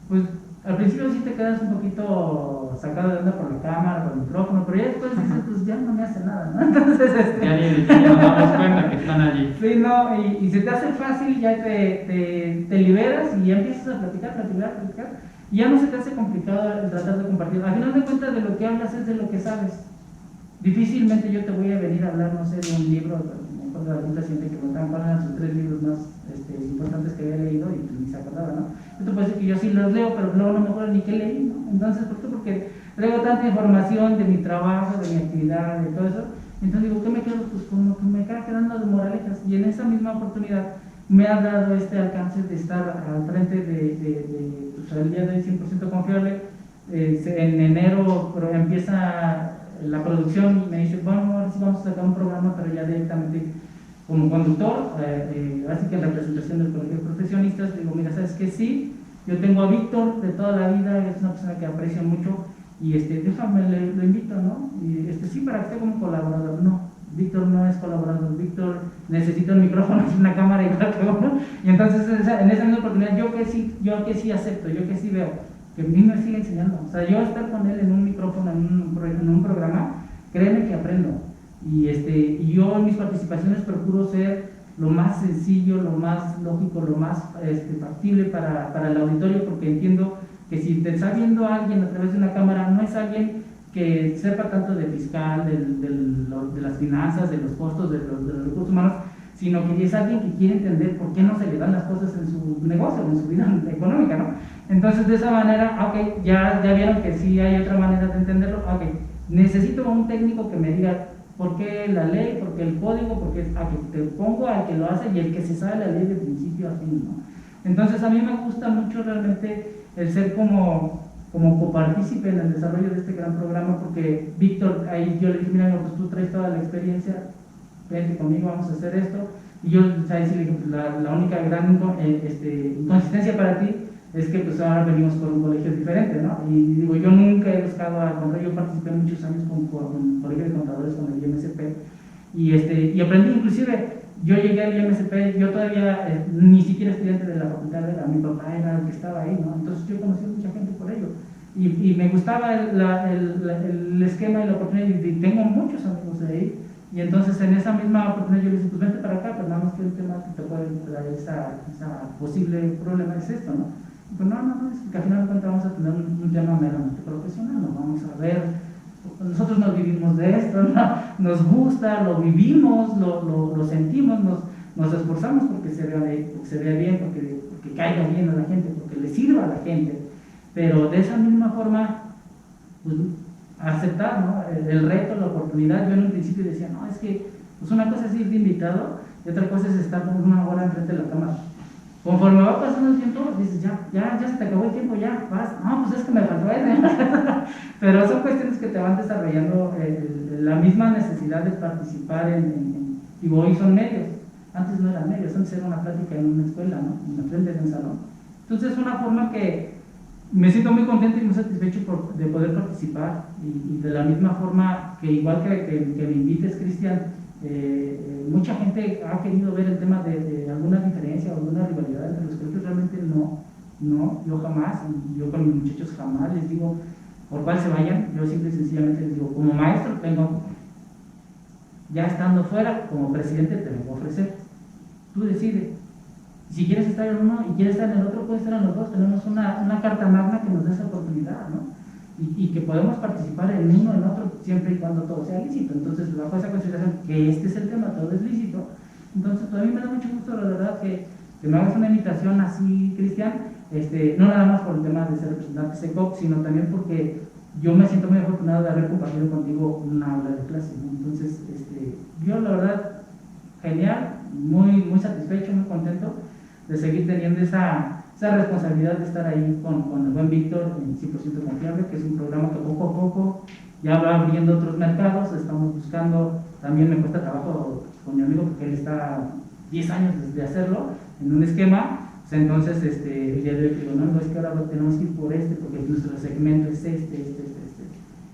B: pues al principio sí te quedas un poquito sacado de onda por la cámara, por el micrófono, pero ya después dices, pues ya no me hace nada, ¿no? Entonces,
C: Ya ni nos damos cuenta que están allí.
B: Sí, no, y se te hace fácil, ya te liberas y ya empiezas a platicar, y ya no se te hace complicado el tratar de compartir. Al final de cuentas, de lo que hablas es de lo que sabes. Difícilmente yo te voy a venir a hablar, no sé, de un libro, de la junta siente que me cuáles eran sus 3 libros más importantes que había leído y pues, ni se acordaba, ¿no? Yo te puedo decir que yo sí los leo, pero luego no me acuerdo ni qué leí, ¿no? Entonces, ¿por qué? Porque traigo tanta información de mi trabajo, de mi actividad, de todo eso. Entonces digo, ¿qué me quedo? Pues como que me queda quedando de moralejas. Y en esa misma oportunidad me ha dado este alcance de estar al frente de pues, el día de hoy 100% confiable. En enero empieza la producción y me dice, bueno, ahora sí vamos a sacar un programa, pero ya directamente como conductor, así que en representación del colegio de profesionistas. Digo, mira, ¿sabes qué? Sí, yo tengo a Víctor de toda la vida, es una persona que aprecio mucho, y déjame, lo invito, ¿no? Y sí, para que esté como colaborador. No, Víctor no es colaborador, Víctor necesita un micrófono y una cámara igual que uno. Y entonces en esa misma oportunidad yo que sí acepto, yo que sí veo que a mí me sigue enseñando. O sea, yo estar con él en un micrófono, en un programa, créeme que aprendo. Y yo en mis participaciones procuro ser lo más sencillo, lo más lógico, lo más factible para el auditorio, porque entiendo que si te está viendo alguien a través de una cámara, no es alguien que sepa tanto de fiscal, de las finanzas, de los costos, de los recursos humanos, sino que es alguien que quiere entender por qué no se le dan las cosas en su negocio, en su vida económica, ¿no? Entonces, de esa manera, ok, ya vieron que sí hay otra manera de entenderlo, ok, necesito un técnico que me diga por qué la ley, por qué el código, porque te pongo al que lo hace y el que se sabe la ley de principio a fin, ¿no? Entonces, a mí me gusta mucho realmente el ser como copartícipe en el desarrollo de este gran programa, porque Víctor, ahí yo le dije, mira, pues tú traes toda la experiencia, vente conmigo, vamos a hacer esto. Y yo, ahí sí le dije, la única gran inconsistencia para ti es que pues ahora venimos por un colegio diferente, ¿no? Y digo, yo nunca he buscado, al contrario, yo participé muchos años con colegio de contadores, con el IMSP, y aprendí, inclusive, yo llegué al IMSP, yo todavía ni siquiera estudiante de la facultad era, mi papá era el que estaba ahí, ¿no? Entonces yo conocí a mucha gente por ello, y me gustaba el esquema y la oportunidad, y tengo muchos amigos de ahí. Y entonces en esa misma oportunidad yo le dije, pues vente para acá, pero nada más que el tema que te puede traer esa posible problema es esto, ¿no? Y pues no, es que al final de cuentas vamos a tener un tema meramente profesional, ¿no? Vamos a ver, nosotros nos vivimos de esto, ¿no? Nos gusta, lo vivimos, lo sentimos, nos esforzamos porque se vea bien, porque caiga bien a la gente, porque le sirva a la gente, pero de esa misma forma pues, aceptar, ¿no? El reto, la oportunidad. Yo en un principio decía, no, es que pues una cosa es ir de invitado y otra cosa es estar por una hora enfrente de la cámara. Conforme va pasando el tiempo, dices, ya se te acabó el tiempo, ya, vas. No, pues es que me faltó eso. Pero son cuestiones que te van desarrollando la misma necesidad de participar y hoy son medios. Antes no eran medios, antes era una plática en una escuela, ¿no? En la frente de un salón. Entonces es una forma que me siento muy contento y muy satisfecho de poder participar y de la misma forma que igual que me invites, Cristian, mucha gente ha querido ver el tema de alguna diferencia o alguna rivalidad entre los colegios. Realmente no, yo jamás, yo con mis muchachos jamás les digo por cuál se vayan. Yo simple y sencillamente les digo, como maestro tengo, ya estando fuera, como presidente te lo voy a ofrecer, tú decides. Si quieres estar en uno y quieres estar en el otro, puedes estar en los dos. Tenemos una carta magna que nos da esa oportunidad, ¿no? Y que podemos participar en uno, en otro, siempre y cuando todo sea lícito. Entonces, bajo esa consideración, que este es el tema, todo es lícito. Entonces, pues, a mí me da mucho gusto, la verdad, que me hagas una invitación así, Cristian, no nada más por el tema de ser representante de SECOP, sino también porque yo me siento muy afortunado de haber compartido contigo una aula de clase, ¿no? Entonces, yo, la verdad, genial, muy satisfecho, muy contento de seguir teniendo esa responsabilidad de estar ahí con el buen Víctor en 100% Confiable, que es un programa que poco a poco ya va abriendo otros mercados. Estamos buscando, también me cuesta trabajo con mi amigo porque él está 10 años desde hacerlo en un esquema. Pues entonces el día de hoy digo, no, es que ahora tenemos que ir por porque nuestro segmento es este.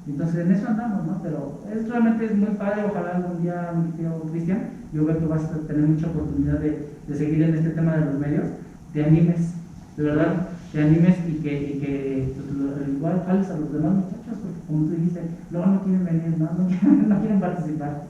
B: Entonces en eso andamos, ¿no? Pero realmente es muy padre. Ojalá algún día, mi tío Cristian, yo veo que vas a tener mucha oportunidad de seguir en este tema de los medios, te animes, de verdad, te animes y que pues, igual jales a los demás muchachos, porque como tú dijiste, luego no quieren venir, no quieren participar.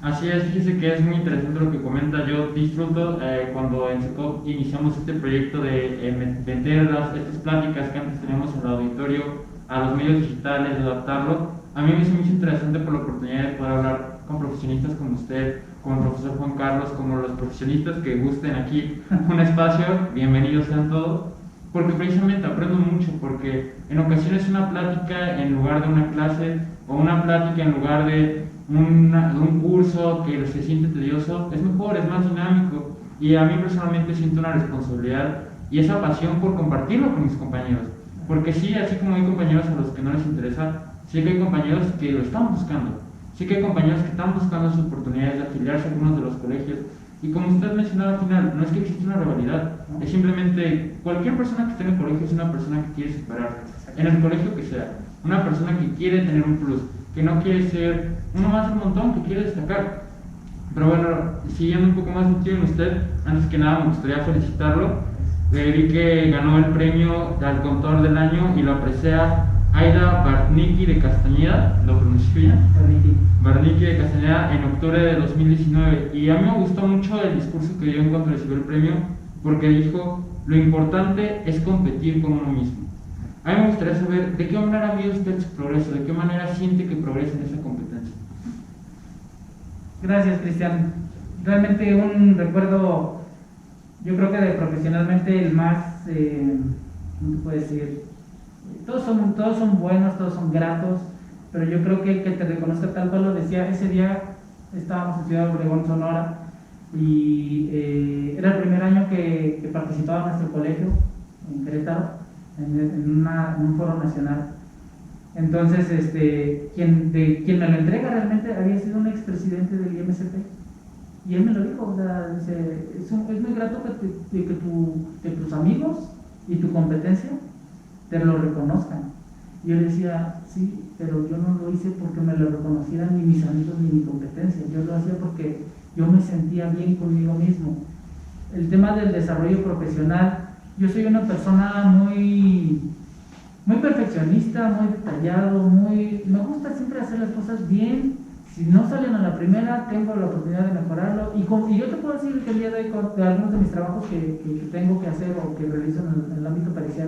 C: Así es, fíjese que es muy interesante lo que comenta. Yo disfruto cuando en SECOP iniciamos este proyecto de vender estas pláticas que antes teníamos en el auditorio a los medios digitales, de adaptarlo. A mí me hizo mucho interesante por la oportunidad de poder hablar con profesionistas como usted, como el profesor Juan Carlos, como los profesionistas que gusten aquí un espacio, bienvenidos sean todos, porque precisamente aprendo mucho, porque en ocasiones una plática en lugar de una clase, o una plática en lugar de un curso que se siente tedioso, es mejor, es más dinámico, y a mí personalmente siento una responsabilidad y esa pasión por compartirlo con mis compañeros, porque sí, así como hay compañeros a los que no les interesa, sí que hay compañeros que lo están buscando. Sí que hay compañeros que están buscando sus oportunidades de afiliarse a algunos de los colegios. Y como usted mencionaba al final, no es que exista una rivalidad, es simplemente cualquier persona que esté en el colegio es una persona que quiere superarse, en el colegio que sea, una persona que quiere tener un plus, que no quiere ser uno más del montón, que quiere destacar. Pero bueno, siguiendo un poco más metido en usted, antes que nada me gustaría felicitarlo. Vi que ganó el premio al contador del año y lo aprecia Aida Barnicki de Castañeda, ¿lo pronunció bien? Barnicki de Castañeda en octubre de 2019. Y a mí me gustó mucho el discurso que dio en cuanto recibió el premio, porque dijo, lo importante es competir con uno mismo. A mí me gustaría saber de qué manera mide usted su progreso, de qué manera siente que progresa en esa competencia.
B: Gracias, Cristian. Realmente un recuerdo, yo creo que profesionalmente el más, ¿cómo te puedo decir? Todos son buenos, todos son gratos, pero yo creo que el que te reconozca, tal cual lo decía, ese día estábamos en Ciudad Obregón, Sonora, y era el primer año que participaba nuestro colegio en Querétaro, en un foro nacional. Entonces, quien me lo entrega realmente había sido un expresidente del IMCP, y él me lo dijo, o sea, dice, es muy grato que tus amigos y tu competencia te lo reconozcan. Y yo le decía, sí, pero yo no lo hice porque me lo reconocieran ni mis amigos ni mi competencia, yo lo hacía porque yo me sentía bien conmigo mismo. El tema del desarrollo profesional, yo soy una persona muy perfeccionista, muy detallado, me gusta siempre hacer las cosas bien. Si no salen a la primera, tengo la oportunidad de mejorarlo. Y yo te puedo decir que el día de hoy, de algunos de mis trabajos que tengo que hacer o que realizo en el ámbito pericial,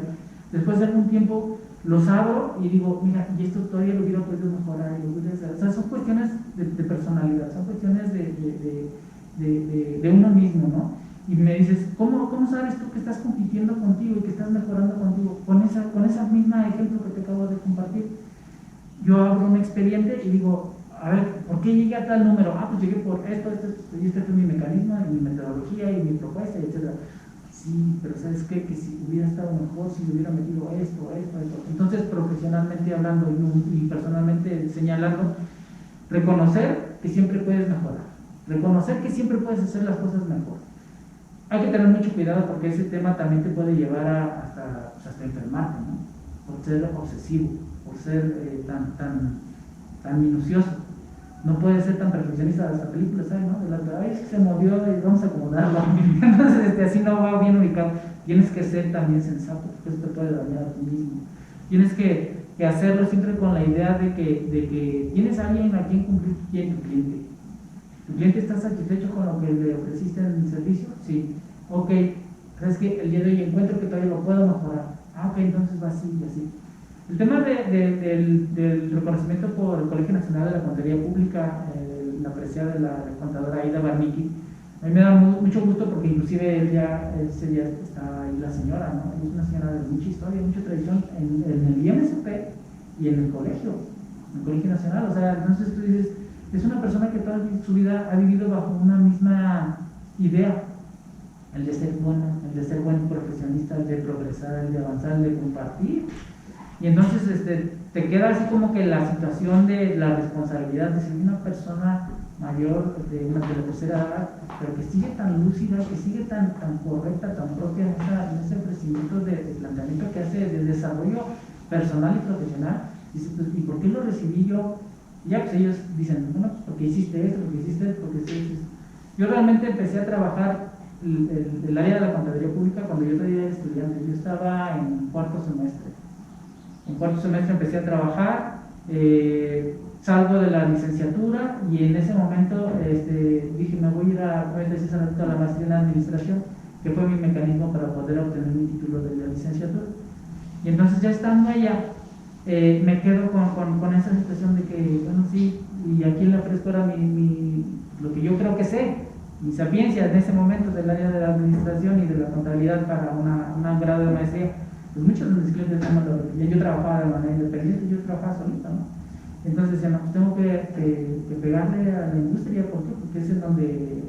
B: después de algún tiempo los abro y digo, mira, y esto todavía lo hubiera podido mejorar. O sea, son cuestiones de personalidad, son cuestiones de uno mismo, ¿no? Y me dices, ¿cómo sabes tú que estás compitiendo contigo y que estás mejorando contigo? Con esa misma ejemplo que te acabo compartir. Yo abro un expediente y digo, a ver, ¿por qué llegué a tal número? Pues llegué por esto, y este fue mi mecanismo, y mi metodología, y mi propuesta, etc. Sí, pero ¿sabes qué? Que si hubiera estado mejor, si le hubiera metido esto. Entonces, profesionalmente hablando y personalmente señalando, reconocer que siempre puedes mejorar, reconocer que siempre puedes hacer las cosas mejor. Hay que tener mucho cuidado porque ese tema también te puede llevar hasta enfermarte, ¿no? Por ser obsesivo, por ser tan minucioso. No puedes ser tan perfeccionista. Hasta películas hay, ¿no? Se movió y vamos a acomodarlo. Entonces, así no va bien ubicado. Tienes que ser también sensato, porque eso te puede dañar a ti mismo. Tienes que hacerlo siempre con la idea de que tienes a alguien a quien cumplir, ¿quién? Tu cliente. ¿Tu cliente está satisfecho con lo que le ofreciste en el servicio? Sí. Ok, ¿sabes qué? El día de hoy encuentro que todavía lo puedo mejorar. Ok, entonces va así y así. El tema del reconocimiento por el Colegio Nacional de la Contaduría Pública, la apreciada de la contadora Aida Barnicki, a mí me da mucho gusto porque inclusive ese día está ahí la señora, ¿no? Es una señora de mucha historia, mucha tradición en el IMSP y en el Colegio Nacional. O sea, entonces tú dices, es una persona que toda su vida ha vivido bajo una misma idea, el de ser bueno, el de ser buen profesionista, el de progresar, el de avanzar, el de compartir. Y entonces te queda así como que la situación de la responsabilidad de ser una persona mayor de la tercera edad, pero que sigue tan lúcida, que sigue tan correcta, tan propia en ese ofrecimiento de planteamiento que hace del desarrollo personal y profesional. Dice, pues, ¿y por qué lo recibí yo? Y ya pues ellos dicen, bueno, pues porque hiciste esto, porque hiciste esto, porque hiciste esto. Yo realmente empecé a trabajar el área de la contaduría pública cuando yo todavía era estudiante. Yo estaba en cuarto semestre. En cuarto semestre empecé a trabajar, salgo de la licenciatura y en ese momento dije, me voy a ir a la maestría en administración, que fue mi mecanismo para poder obtener mi título de la licenciatura. Y entonces ya estando allá, me quedo con esa situación de que, bueno, sí, y aquí le ofrezco ahora lo que yo creo que sé, mi sapiencia en ese momento del área de la administración y de la contabilidad para un grado de maestría. Pues muchos de mis clientes yo trabajaba de manera independiente, yo trabajaba solito, ¿no? Entonces decía, no, pues tengo que pegarle a la industria. ¿Por qué? Porque es en donde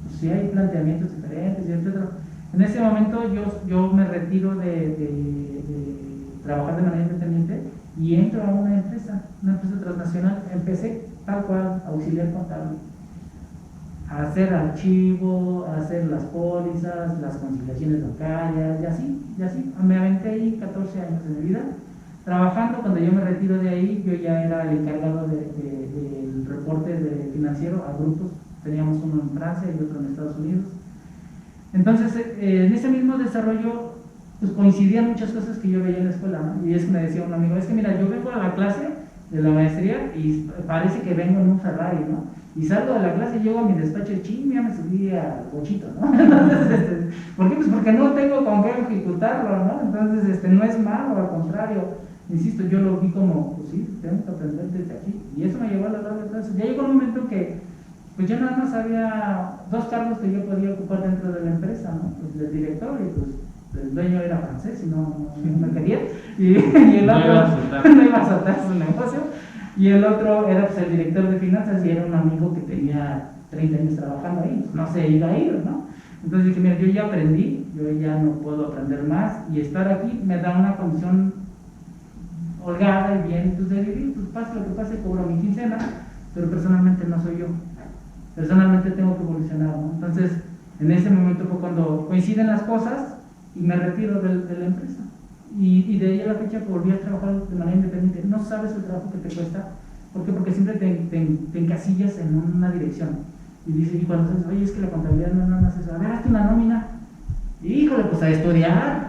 B: pues, sí hay planteamientos diferentes, etc. En ese momento yo me retiro de trabajar de manera independiente y entro a una empresa transnacional. Empecé tal cual, auxiliar contable, a hacer archivo, a hacer las pólizas, las conciliaciones bancarias, y así. Me aventé ahí 14 años de mi vida trabajando. Cuando yo me retiro de ahí, yo ya era el encargado del reporte financiero a grupos. Teníamos uno en Francia y otro en Estados Unidos. Entonces, en ese mismo desarrollo, pues coincidían muchas cosas que yo veía en la escuela, ¿no? Y es que me decía un amigo, es que mira, yo vengo a la clase de la maestría y parece que vengo en un Ferrari, ¿no? Y salgo de la clase y llego a mi despacho y ya me subí al bochito, ¿no? Entonces, ¿por qué? Pues porque no tengo con qué ejecutarlo, ¿no? Entonces, no es malo, al contrario, insisto, yo lo vi como, pues sí, tengo que aprender desde aquí. Y eso me llevó a la larga clase. Ya llegó un momento en que, pues ya nada más había 2 cargos que yo podía ocupar dentro de la empresa, ¿no? Pues el director y pues el dueño era francés y no me quería. Y el otro no iba a soltar su negocio. Y el otro era pues, el director de finanzas y era un amigo que tenía 30 años trabajando ahí, pues, no se iba a ir, ¿no? Entonces dije, mira, yo ya aprendí, yo ya no puedo aprender más y estar aquí me da una condición holgada y bien, pues de vivir, pues pase lo que pase, cobro mi quincena, pero personalmente no soy yo, personalmente tengo que evolucionar, ¿no? Entonces, en ese momento fue cuando coinciden las cosas y me retiro de la empresa. Y de ahí a la fecha volví a trabajar de manera independiente. No sabes el trabajo que te cuesta. ¿Por qué? Porque siempre te encasillas en una dirección. Y dices, y cuando dices, oye, es que la contabilidad no es eso. A ver, hazte una nómina. Híjole, pues a estudiar.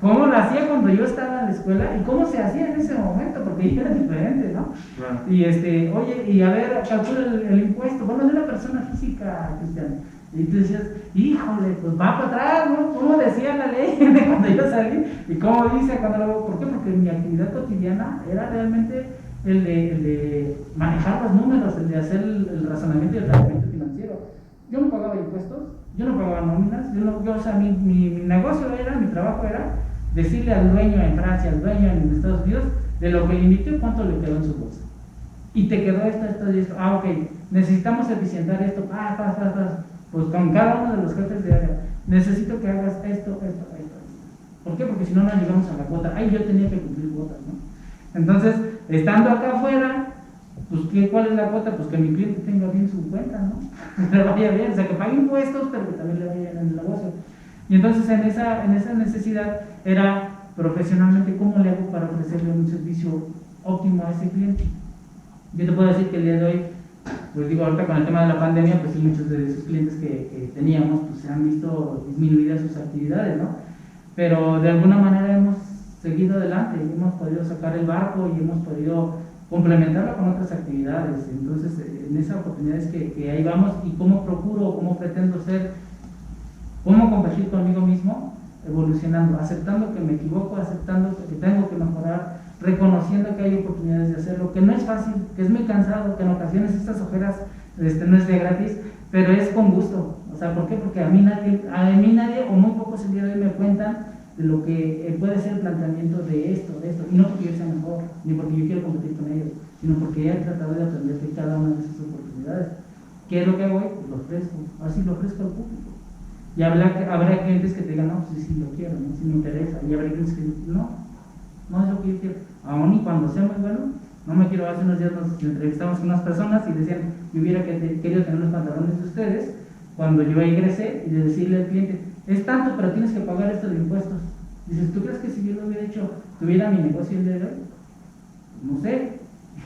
B: ¿Cómo lo hacía cuando yo estaba en la escuela? ¿Y cómo se hacía en ese momento? Porque ya era diferente, ¿no? Claro. Y oye, y a ver, calcula el impuesto. Bueno, de una persona física, Cristian. Y tú decías, híjole, pues va para atrás, ¿no? ¿Cómo decía la ley cuando yo salí? ¿Y cómo dice cuando lo... ¿Por qué? Porque mi actividad cotidiana era realmente el de manejar los números, el de hacer el razonamiento y el tratamiento financiero. Yo no pagaba impuestos, yo no pagaba nóminas, o sea, mi negocio era, mi trabajo era decirle al dueño en Francia, al dueño en Estados Unidos, de lo que le invitó y cuánto le quedó en su bolsa. Y te quedó esto y esto. Ah, ok, necesitamos eficientar esto. Pues con cada uno de los jefes de área, necesito que hagas esto. ¿Por qué? Porque si no, no llegamos a la cuota. Ay, yo tenía que cumplir cuotas, ¿no? Entonces, estando acá afuera, pues, ¿cuál es la cuota? Pues que mi cliente tenga bien su cuenta, ¿no? Que le vaya bien, o sea, que pague impuestos, pero que también le vaya bien en el negocio. Y entonces, en esa necesidad, era profesionalmente, ¿cómo le hago para ofrecerle un servicio óptimo a ese cliente? Yo te puedo decir que el día de hoy, pues digo, ahorita con el tema de la pandemia, pues sí, muchos de esos clientes que teníamos, pues se han visto disminuidas sus actividades, ¿no? Pero de alguna manera hemos seguido adelante y hemos podido sacar el barco y hemos podido complementarlo con otras actividades. Entonces, en esa oportunidad es que ahí vamos. Y cómo procuro, cómo pretendo ser, cómo competir conmigo mismo, evolucionando, aceptando que me equivoco, aceptando que tengo que mejorar, reconociendo que hay oportunidades de hacerlo, que no es fácil, que es muy cansado, que en ocasiones estas ojeras no es de gratis, pero es con gusto. O sea, ¿por qué? Porque a mí nadie o muy pocos el día de hoy me cuentan de lo que puede ser el planteamiento de esto, y no porque yo sea mejor, ni porque yo quiero competir con ellos, sino porque he tratado de aprender de cada una de esas oportunidades. ¿Qué es lo que hago hoy? Pues lo ofrezco, así lo ofrezco al público. Y habrá clientes que te digan, no, pues sí lo quiero, ¿no? Sí me interesa, y habrá clientes que no es lo que yo quiero. Aún y cuando sea muy bueno, no me quiero. Hace unos días nos entrevistamos con unas personas y decían, yo hubiera querido tener los pantalones de ustedes cuando yo ingresé, y de decirle al cliente, es tanto, pero tienes que pagar esto de impuestos. Dices, ¿tú crees que si yo lo hubiera hecho, tuviera mi negocio el día de hoy? No sé,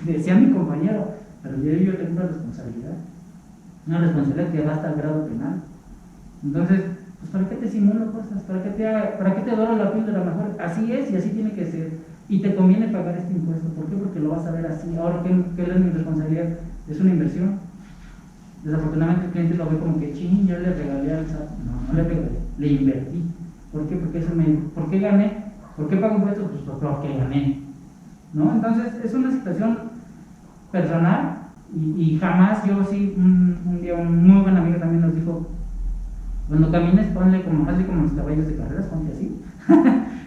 B: decía mi compañero, pero yo tengo una responsabilidad que va hasta el grado penal. Entonces, pues ¿para qué te simulo cosas? ¿Para qué te doro la píldora mejor? Así es y así tiene que ser. Y te conviene pagar este impuesto. ¿Por qué? Porque lo vas a ver así. Ahora, ¿qué es mi responsabilidad? Es una inversión. Desafortunadamente el cliente lo ve como que ching, yo le regalé al SAT. No le regalé, le invertí. ¿Por qué? Porque ¿por qué gané? ¿Por qué pago impuestos? Pues porque gané, ¿no? Entonces es una situación personal y jamás yo sí, un día un muy buen amigo también nos dijo, cuando camines ponle hazle como los caballos de carreras, ponte así,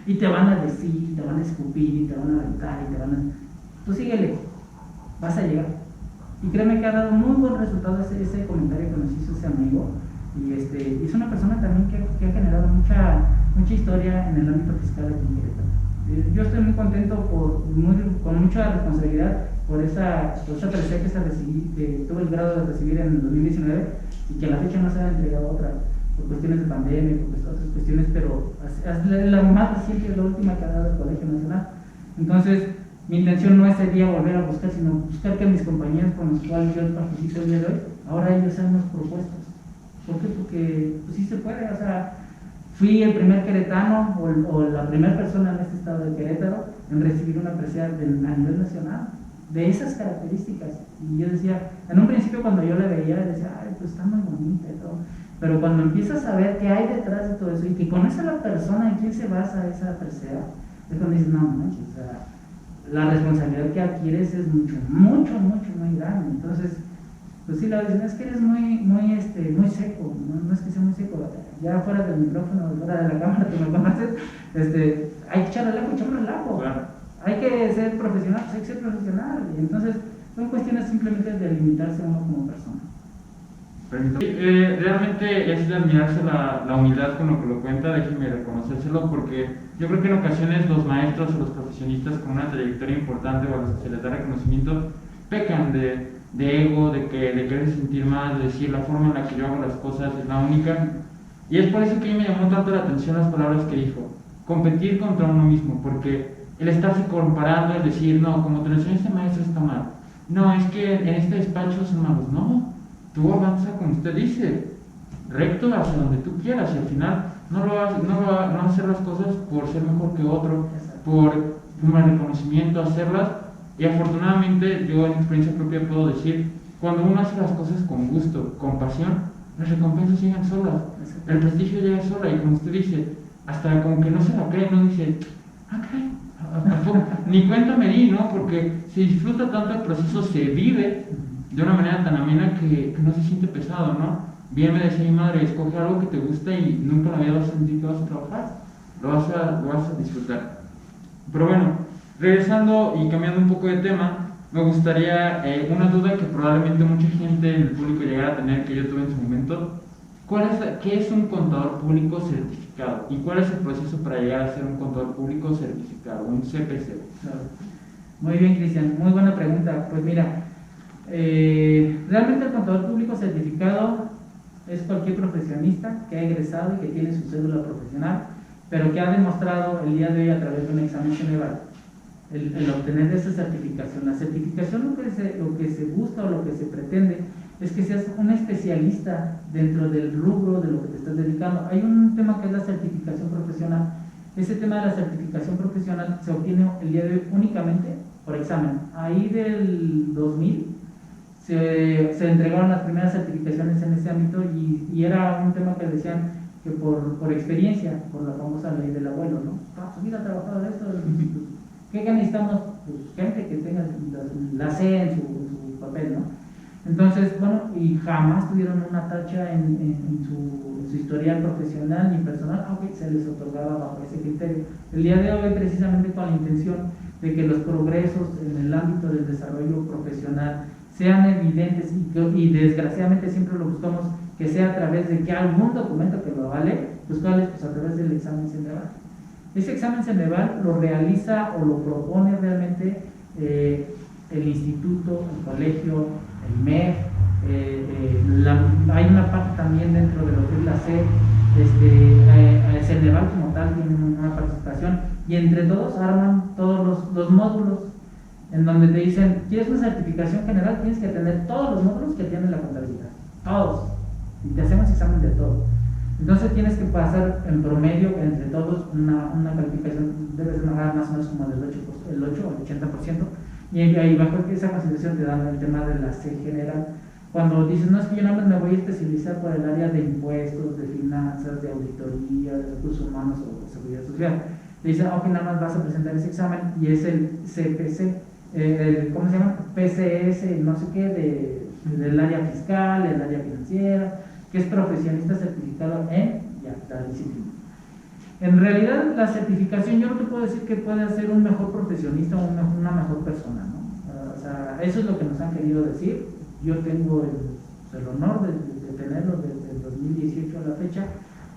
B: y te van a decir, te van a escupir, y te van a aventar, tú síguele, vas a llegar. Y créeme que ha dado muy buen resultado ese comentario que nos hizo ese amigo. Y es una persona también que ha generado mucha historia en el ámbito fiscal aquí en Querétaro. Yo estoy muy contento con mucha responsabilidad por esa presea que tuve el grado de recibir en el 2019 y que a la fecha no se ha entregado otra, por cuestiones de pandemia, por otras cuestiones, pero es la más reciente y la última que ha dado el Colegio Nacional. Entonces, mi intención no es ese día volver a buscar, sino buscar que mis compañeros con los cuales yo participo el día de hoy, ahora ellos sean los propuestos. ¿Por qué? Porque pues sí se puede. O sea, fui el primer queretano o la primera persona en este estado de Querétaro en recibir una presea a nivel nacional de esas características. Y yo decía, en un principio cuando yo le veía, decía, ay, pues está muy bonita y todo. Pero cuando empiezas a ver qué hay detrás de todo eso y que conoces a la persona en quién se basa esa presea, es cuando dices, no manches, o sea, la responsabilidad que adquieres es muy grande. Entonces, pues sí, la verdad es que eres muy seco, no es que sea muy seco, ya fuera del micrófono, fuera de la cámara, que me conoces, hay que echar relajo,
C: Claro.
B: Hay que ser profesional, pues hay que ser profesional, y entonces son cuestiones simplemente de limitarse uno como persona.
C: Realmente es de admirarse la humildad con lo que lo cuenta, déjeme reconocérselo, porque yo creo que en ocasiones los maestros o los profesionistas con una trayectoria importante o a los que se les da reconocimiento pecan de ego, de querer sentir más, de decir la forma en la que yo hago las cosas es la única. Y es por eso que a mí me llamó tanto la atención las palabras que dijo, competir contra uno mismo, porque el estarse comparando, el decir, no, como te lo enseñó este maestro está mal, no, es que en este despacho son malos, no, tú avanza como usted dice, recto hacia donde tú quieras, y al final no hacer las cosas por ser mejor que otro, por un reconocimiento, hacerlas. Y afortunadamente yo en experiencia propia puedo decir, cuando uno hace las cosas con gusto, con pasión, las recompensas llegan solas, el prestigio llega sola, y como usted dice, hasta como que no se la cree, no dice, ni cuenta me di, ¿no? Porque se disfruta tanto el proceso, se vive de una manera tan amena que no se siente pesado, ¿no? Bien me decía mi madre, escoge algo que te gusta y nunca la vida vas a sentir que vas a trabajar. lo vas a disfrutar. Pero bueno, regresando y cambiando un poco de tema, me gustaría una duda que probablemente mucha gente en el público llegara a tener, que yo tuve en su momento. ¿Qué es un contador público certificado? ¿Y cuál es el proceso para llegar a ser un contador público certificado, un CPC?
B: Claro. Muy bien, Cristian, muy buena pregunta. Pues mira, realmente el contador público certificado es cualquier profesionista que ha egresado y que tiene su cédula profesional, pero que ha demostrado el día de hoy a través de un examen Ceneval el obtener esa certificación. La certificación lo que se busca o lo que se pretende es que seas un especialista dentro del rubro de lo que te estás dedicando. Hay un tema que es la certificación profesional. Ese tema de la certificación profesional se obtiene el día de hoy únicamente por examen. Ahí del 2000 se entregaron las primeras certificaciones en ese ámbito y era un tema que decían que por experiencia, por la famosa ley del abuelo, ¿no? Toda su vida ha trabajado de esto. ¿Qué necesitamos? Pues gente que tenga la C en su papel, ¿no? Entonces, bueno, y jamás tuvieron una tacha en su historial profesional ni personal, aunque se les otorgaba bajo ese criterio. El día de hoy, precisamente con la intención de que los progresos en el ámbito del desarrollo profesional sean evidentes y desgraciadamente siempre lo buscamos que sea a través de que algún documento que lo avale, pues cuál es, pues a través del examen Ceneval. Ese examen Ceneval lo realiza o lo propone realmente el instituto, el colegio, el MEF, hay una parte también dentro de lo que es la SED, el Ceneval como tal tiene una participación y entre todos arman todos los módulos en donde te dicen, ¿quieres una certificación general? Tienes que tener todos los módulos que tiene la contabilidad, todos, y te hacemos examen de todo. Entonces tienes que pasar en promedio entre todos una calificación, debes bajar más o menos como del 8 o el 80%, y ahí bajo esa consideración te dan el tema de la C general. Cuando dices, no, es que yo nada más me voy a especializar por el área de impuestos, de finanzas, de auditoría, de recursos humanos o de seguridad social, te dicen, ok, nada más vas a presentar ese examen y es el CPC, ¿cómo se llama? PCS, no sé qué, del área fiscal, del área financiera, que es profesionista certificado en tal disciplina. En realidad, la certificación, yo no te puedo decir que puede hacer un mejor profesionista o una mejor persona, ¿no? O sea, eso es lo que nos han querido decir. Yo tengo el honor de tenerlo desde el 2018 a la fecha.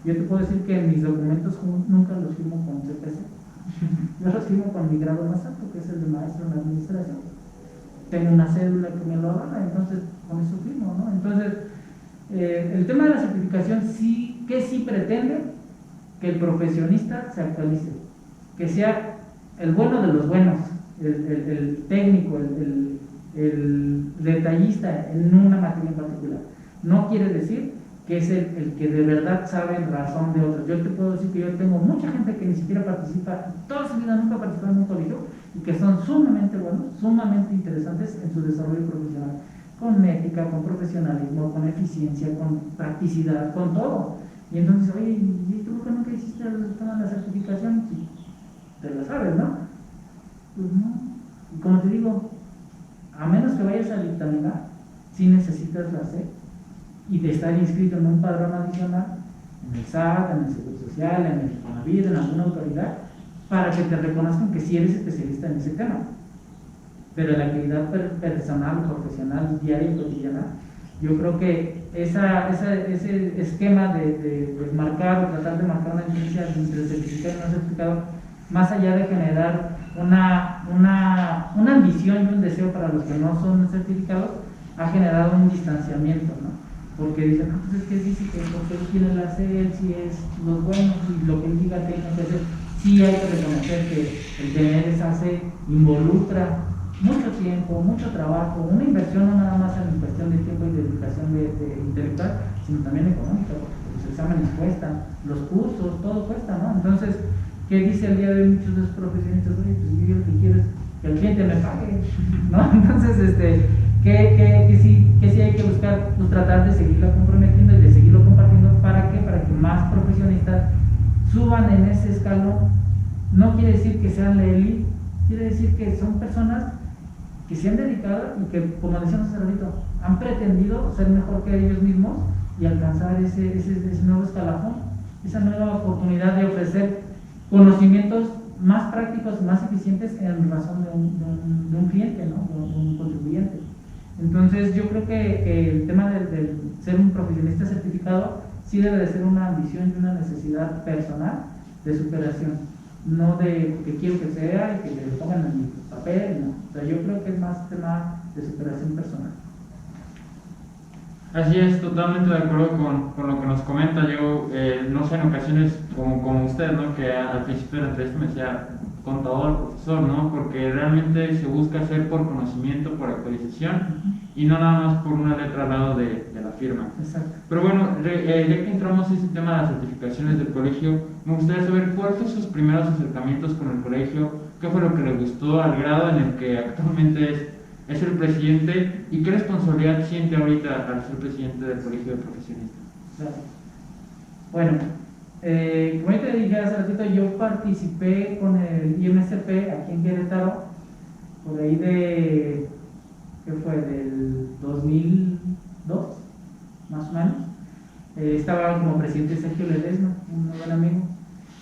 B: Yo te puedo decir que mis documentos nunca los firmo con CPC. Yo los firmo con mi grado más alto, que es el de maestro en administración. Tengo una cédula que me lo avala, entonces con eso firmo, ¿no? Entonces, el tema de la certificación sí pretende que el profesionista se actualice, que sea el bueno de los buenos, el técnico, el detallista en una materia en particular. No quiere decir que es el que de verdad sabe en razón de otros. Yo te puedo decir que yo tengo mucha gente que ni siquiera participa, toda su vida nunca participó en un colegio y que son sumamente buenos, sumamente interesantes en su desarrollo profesional, con ética, con profesionalismo, con eficiencia, con practicidad, con todo. Y entonces, oye, ¿y tú por qué nunca hiciste la certificación? Sí, te lo sabes, ¿no? Pues no. Y como te digo, a menos que vayas a dictaminar, sí necesitas la C y de estar inscrito en un padrón adicional, en el SAT, en el Seguro Social, en el Infonavit, en alguna autoridad, para que te reconozcan que sí eres especialista en ese tema. Pero la actividad personal, profesional, diaria y cotidiana, yo creo que ese esquema de marcar o tratar de marcar una diferencia entre certificado y no certificado, más allá de generar una ambición y un deseo para los que no son certificados, ha generado un distanciamiento, ¿no? Porque dicen, no, pues es que dice que porque él tiene la C, si es los buenos y lo que él diga tiene que hacer. Sí hay que reconocer que el tener esa C involucra mucho tiempo, mucho trabajo, una inversión no nada más en cuestión de tiempo y dedicación de intelectual, sino también económica, porque los exámenes cuestan, los cursos, todo cuesta, ¿no? Entonces, ¿qué dice el día de hoy muchos de los profesionistas? Oye, pues yo lo que quiero es que el cliente me pague, ¿no? Entonces, que sí hay que buscar, pues tratar de seguirlo comprometiendo y de seguirlo compartiendo, ¿para qué? Para que más profesionistas suban en ese escalón. No quiere decir que sean la élite, quiere decir que son personas que se han dedicado y que, como decíamos hace ratito, han pretendido ser mejor que ellos mismos y alcanzar ese nuevo escalafón, esa nueva oportunidad de ofrecer conocimientos más prácticos, más eficientes en razón de un cliente, ¿no? De un contribuyente. Entonces yo creo que el tema del ser un profesionista certificado sí debe de ser una ambición y una necesidad personal de superación, no de que quiero que sea y que le pongan en mi papel, no. O sea, yo creo que es más tema de superación personal.
C: Así es, totalmente de acuerdo con lo que nos comenta. Yo, no sé, en ocasiones como usted, ¿no? Que al principio de la entrevista me decía contador, profesor, ¿no? Porque realmente se busca hacer por conocimiento, por actualización y no nada más por una letra al lado de la firma.
B: Exacto.
C: Pero bueno, ya que entramos en ese tema de las certificaciones del colegio, me gustaría saber cuáles fueron sus primeros acercamientos con el colegio, qué fue lo que le gustó al grado en el que actualmente es el presidente y qué responsabilidad siente ahorita al ser presidente del colegio de profesionistas.
B: Claro. Bueno, como yo te dije hace ratito, yo participé con el IMSP aquí en Querétaro, por ahí de, ¿qué fue? Del 2002, más o menos. Estaba como presidente Sergio Ledesma, un buen amigo.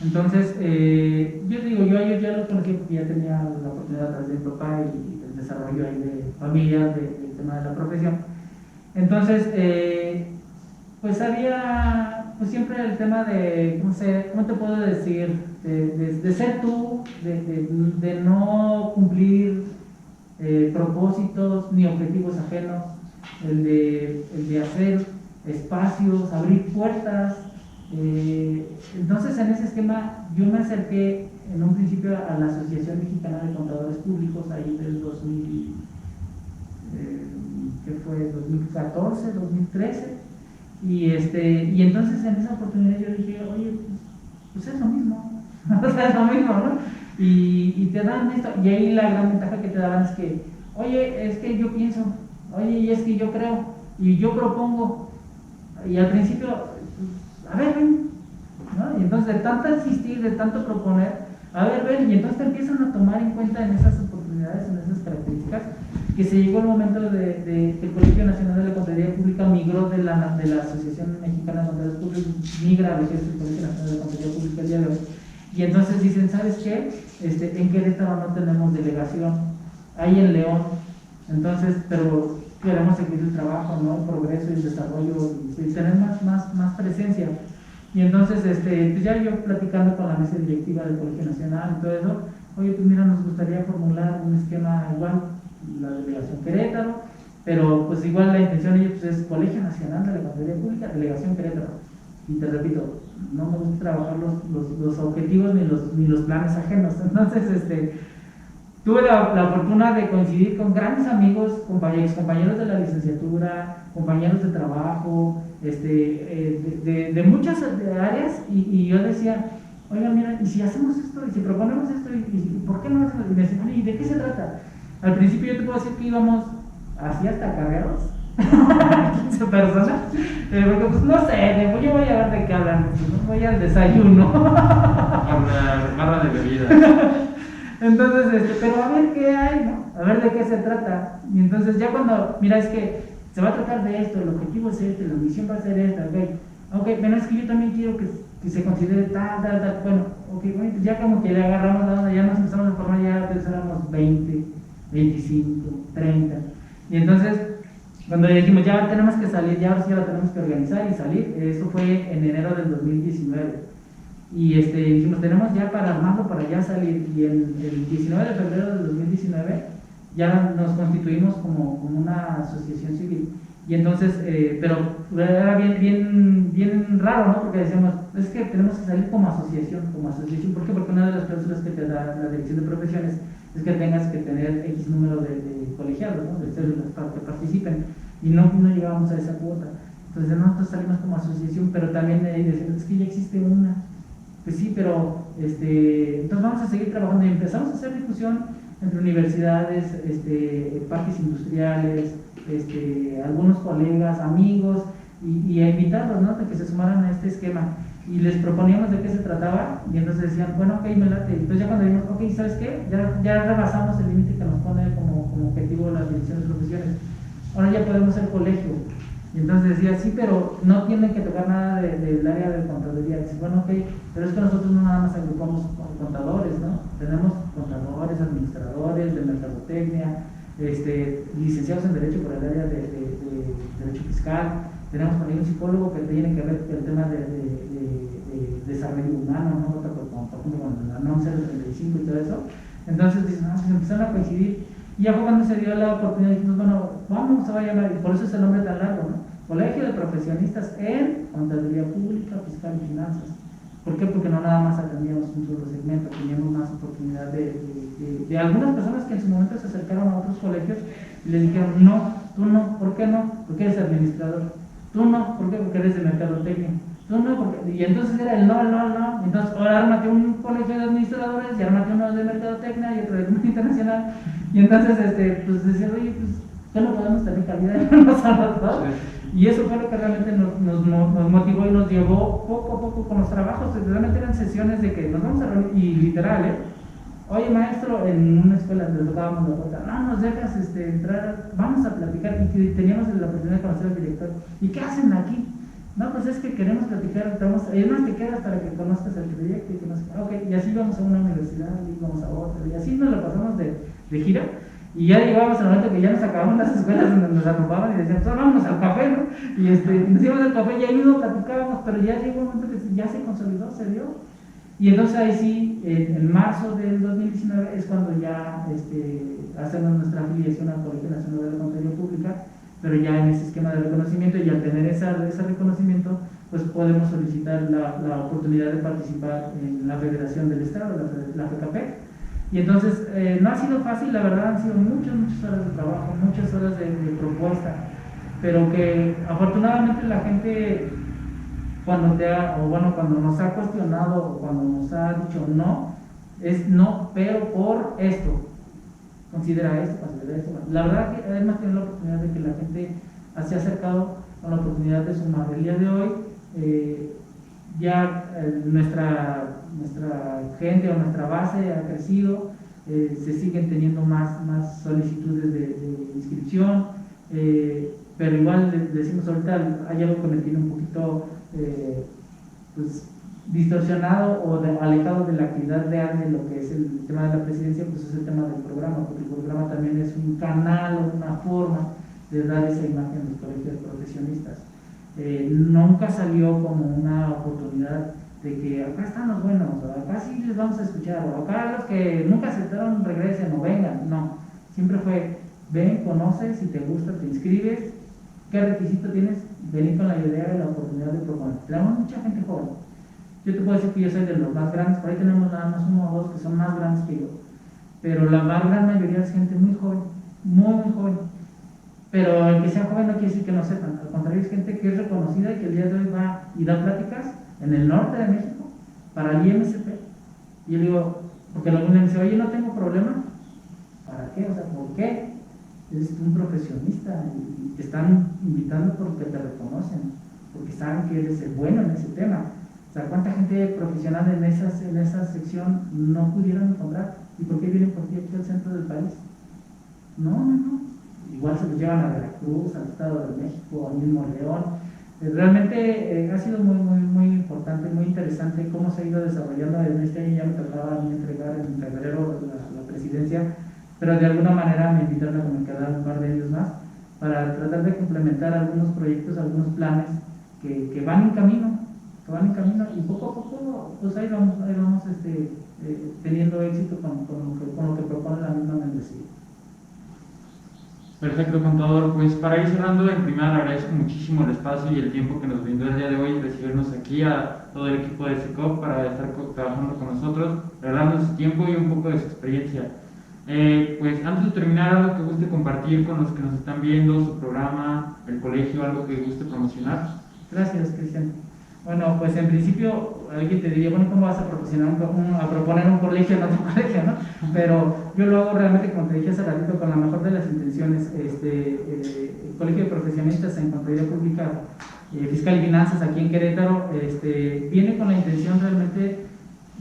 B: Entonces, yo digo, yo ya lo conocí porque ya tenía la oportunidad a través de mi papá y del desarrollo ahí de familia, del tema de la profesión. Entonces, pues había pues siempre el tema de, ¿cómo te puedo decir? De ser tú, de no cumplir propósitos ni objetivos ajenos, el de hacer espacios, abrir puertas. Entonces, en ese esquema yo me acerqué en un principio a la Asociación Mexicana de Contadores Públicos ahí del 2000, ¿qué fue? 2014, 2013, y entonces en esa oportunidad yo dije, oye, pues es lo mismo, o sea, es lo mismo, ¿no? Y te dan esto, y ahí la gran ventaja que te daban es que, oye, es que yo pienso, oye, y es que yo creo, y yo propongo, y al principio, a ver, ven, ¿no? Y entonces de tanto insistir, de tanto proponer, a ver, ven, y entonces te empiezan a tomar en cuenta en esas oportunidades, en esas características, que se llegó el momento de que el Colegio Nacional de la Contaduría Pública migró de la Asociación Mexicana de Contadores Públicos, migra a lo que es el Colegio Nacional de la Contaduría Pública el día de hoy, y entonces dicen, ¿sabes qué? En Querétaro no tenemos delegación, hay en León, entonces, pero queremos seguir el trabajo, ¿no? El progreso y el desarrollo y tener más presencia. Y entonces, pues ya yo platicando con la mesa directiva del Colegio Nacional y todo eso, oye, pues mira, nos gustaría formular un esquema igual, la delegación Querétaro, pero pues igual la intención de ellos pues, es Colegio Nacional de la Contaduría Pública, delegación Querétaro. Y te repito, no me gusta trabajar los objetivos ni los planes ajenos. Entonces, tuve la fortuna de coincidir con grandes amigos, compañeros de la licenciatura, compañeros de trabajo, de muchas áreas, y yo decía, oiga, mira, ¿y si hacemos esto? ¿Y si proponemos esto? ¿Y por qué no? Y me decían, ¿y de qué se trata? Al principio yo te puedo decir que íbamos así hasta Carreros, 15 personas, porque pues no sé, yo voy a ver de qué hablan, ¿no? Voy al desayuno.
C: A la barra de bebida.
B: Entonces, pero a ver qué hay, ¿no? A ver de qué se trata. Y entonces ya cuando, mira, es que se va a tratar de esto, el objetivo es este, la misión va a ser esta, ok, pero es que yo también quiero que se considere tal, bueno, bueno, pues ya como que le agarramos la onda, ya nos empezamos a formar, ya éramos 20, 25, 30, y entonces, cuando le dijimos, ya tenemos que salir, ya ahora sí la tenemos que organizar y salir, eso fue en enero del 2019, y dijimos, tenemos ya para armarlo, para ya salir, y el 19 de febrero del 2019, ya nos constituimos como una asociación civil, y entonces, pero era bien raro, ¿no? Porque decíamos, es que tenemos que salir como asociación, ¿por qué? Porque una de las cláusulas que te da la Dirección de Profesiones es que tengas que tener X número de colegiados, ¿no? De células para que participen, y no llegábamos a esa cuota. Entonces nosotros salimos como asociación, pero también decíamos, es que ya existe una. Pues sí, pero entonces vamos a seguir trabajando, y empezamos a hacer difusión entre universidades, parques industriales, algunos colegas, amigos, y a invitarlos, ¿no? De que se sumaran a este esquema, y les proponíamos de qué se trataba, y entonces decían, bueno, ok, me late. Entonces ya cuando dijimos, ok, ¿sabes qué? Ya rebasamos el límite que nos pone como objetivo la Dirección de Profesiones, ahora ya podemos ser colegio. Y entonces decía, sí, pero no tienen que tocar nada del área de contaduría. Dice, bueno, ok, pero es que nosotros no nada más agrupamos contadores, ¿no? Tenemos contadores, administradores de mercadotecnia, licenciados en Derecho por el área de Derecho Fiscal, tenemos también un psicólogo que tiene que ver el tema de desarrollo humano, ¿no? Por ejemplo, con la NOM 035 y todo eso. Entonces, dicen, no, pues empezaron a coincidir. Y ya fue cuando se dio la oportunidad, dijimos, bueno, vamos a llamar, y por eso es el nombre tan largo, ¿no? Colegio de Profesionistas en Contaduría Pública, Fiscal y Finanzas. ¿Por qué? Porque no nada más atendíamos un solo segmento, teníamos más oportunidad de algunas personas que en su momento se acercaron a otros colegios y les dijeron, no, tú no, ¿por qué no? Porque eres administrador. Tú no, ¿por qué? Porque eres de mercadotecnia. Tú no, porque... Y entonces era el no. Entonces ahora ármate un colegio de administradores y ármate uno de mercadotecnia y otro de comercio internacional. Y entonces, pues decían, oye, pues, ¿qué no podemos tener calidad en los dos? Y eso fue lo que realmente nos motivó y nos llevó poco a poco con los trabajos. Realmente eran sesiones de que nos vamos a reunir, y literal, oye maestro, en una escuela le tocábamos la puerta, no nos dejas entrar, vamos a platicar, y teníamos la oportunidad de conocer al director. ¿Y qué hacen aquí? No, pues es que queremos platicar, y más te quedas para que conozcas el proyecto y que no sé qué. Ok, y así íbamos a una universidad, y íbamos a otra, y así nos lo pasamos de gira. Y ya llegábamos al momento que ya nos acabamos las escuelas donde nos agrupaban y decíamos, pues vámonos al café, ¿no? Y nos íbamos al café y ahí mismo platicábamos, pero ya llegó un momento que ya se consolidó, se dio. Y entonces ahí sí, en marzo del 2019 es cuando ya hacemos nuestra afiliación al Colegio Nacional de Contaduría Pública, pero ya en ese esquema de reconocimiento, y al tener ese reconocimiento, pues podemos solicitar la oportunidad de participar en la Federación del Estado, la FECAPEC. Y entonces no ha sido fácil, la verdad, han sido muchas horas de trabajo, muchas horas de propuesta, pero que afortunadamente la gente cuando nos ha cuestionado o cuando nos ha dicho no, es no, pero por esto, considera esto. La verdad que hemos tenido la oportunidad de que la gente se ha acercado con la oportunidad de sumar. El día de hoy ya nuestra gente o nuestra base ha crecido, se siguen teniendo más solicitudes de inscripción, pero igual decimos ahorita hay algo que me tiene un poquito pues distorsionado o alejado de la actividad real de lo que es el tema de la presidencia, pues es el tema del programa, porque el programa también es un canal o una forma de dar esa imagen a los colegios de profesionistas. Nunca salió como una oportunidad de que acá están los buenos, o acá sí les vamos a escuchar, o acá los que nunca aceptaron regresen o vengan. No, siempre fue ven, conoces, si te gusta te inscribes. ¿Qué requisito tienes? Venir con la idea y la oportunidad de proponer. Tenemos mucha gente joven. Yo te puedo decir que yo soy de los más grandes, por ahí tenemos nada más uno o dos que son más grandes que yo, pero la más gran mayoría es gente muy joven, muy joven. Pero el que sea joven no quiere decir que no sepan, al contrario, es gente que es reconocida y que el día de hoy va y da pláticas en el norte de México para el IMCP. Y yo digo, porque alguien me dice, oye, no tengo problema. ¿Para qué? O sea, ¿por qué? Eres un profesionista y te están invitando porque te reconocen, porque saben que eres el bueno en ese tema. O sea, ¿cuánta gente profesional en esa sección no pudieron encontrar? ¿Y por qué vienen por aquí al centro del país? No. Igual se los llevan a Veracruz, al Estado de México, al mismo León. Realmente ha sido muy importante, muy interesante cómo se ha ido desarrollando. En este año ya me tocaba a mí entregar en febrero la presidencia, pero de alguna manera me invitaron a que me quedara un par de años más para tratar de complementar algunos proyectos, algunos planes que van en camino, y poco a poco pues ahí vamos teniendo éxito con lo que propone la misma membresía.
C: Perfecto, contador. Pues para ir cerrando, en primera le agradezco muchísimo el espacio y el tiempo que nos brindó el día de hoy y recibirnos aquí a todo el equipo de SECOP para estar trabajando con nosotros, regalarnos su tiempo y un poco de su experiencia. Pues antes de terminar, algo que guste compartir con los que nos están viendo, su programa, el colegio, algo que guste promocionar.
B: Gracias, Cristian. Bueno, pues en principio alguien te diría, bueno, ¿cómo vas a proponer un colegio en otro colegio, no? Pero yo lo hago realmente, como te dije hace ratito, con la mejor de las intenciones. El Colegio de Profesionistas en Contaduría Pública, Fiscal y Finanzas aquí en Querétaro, viene con la intención realmente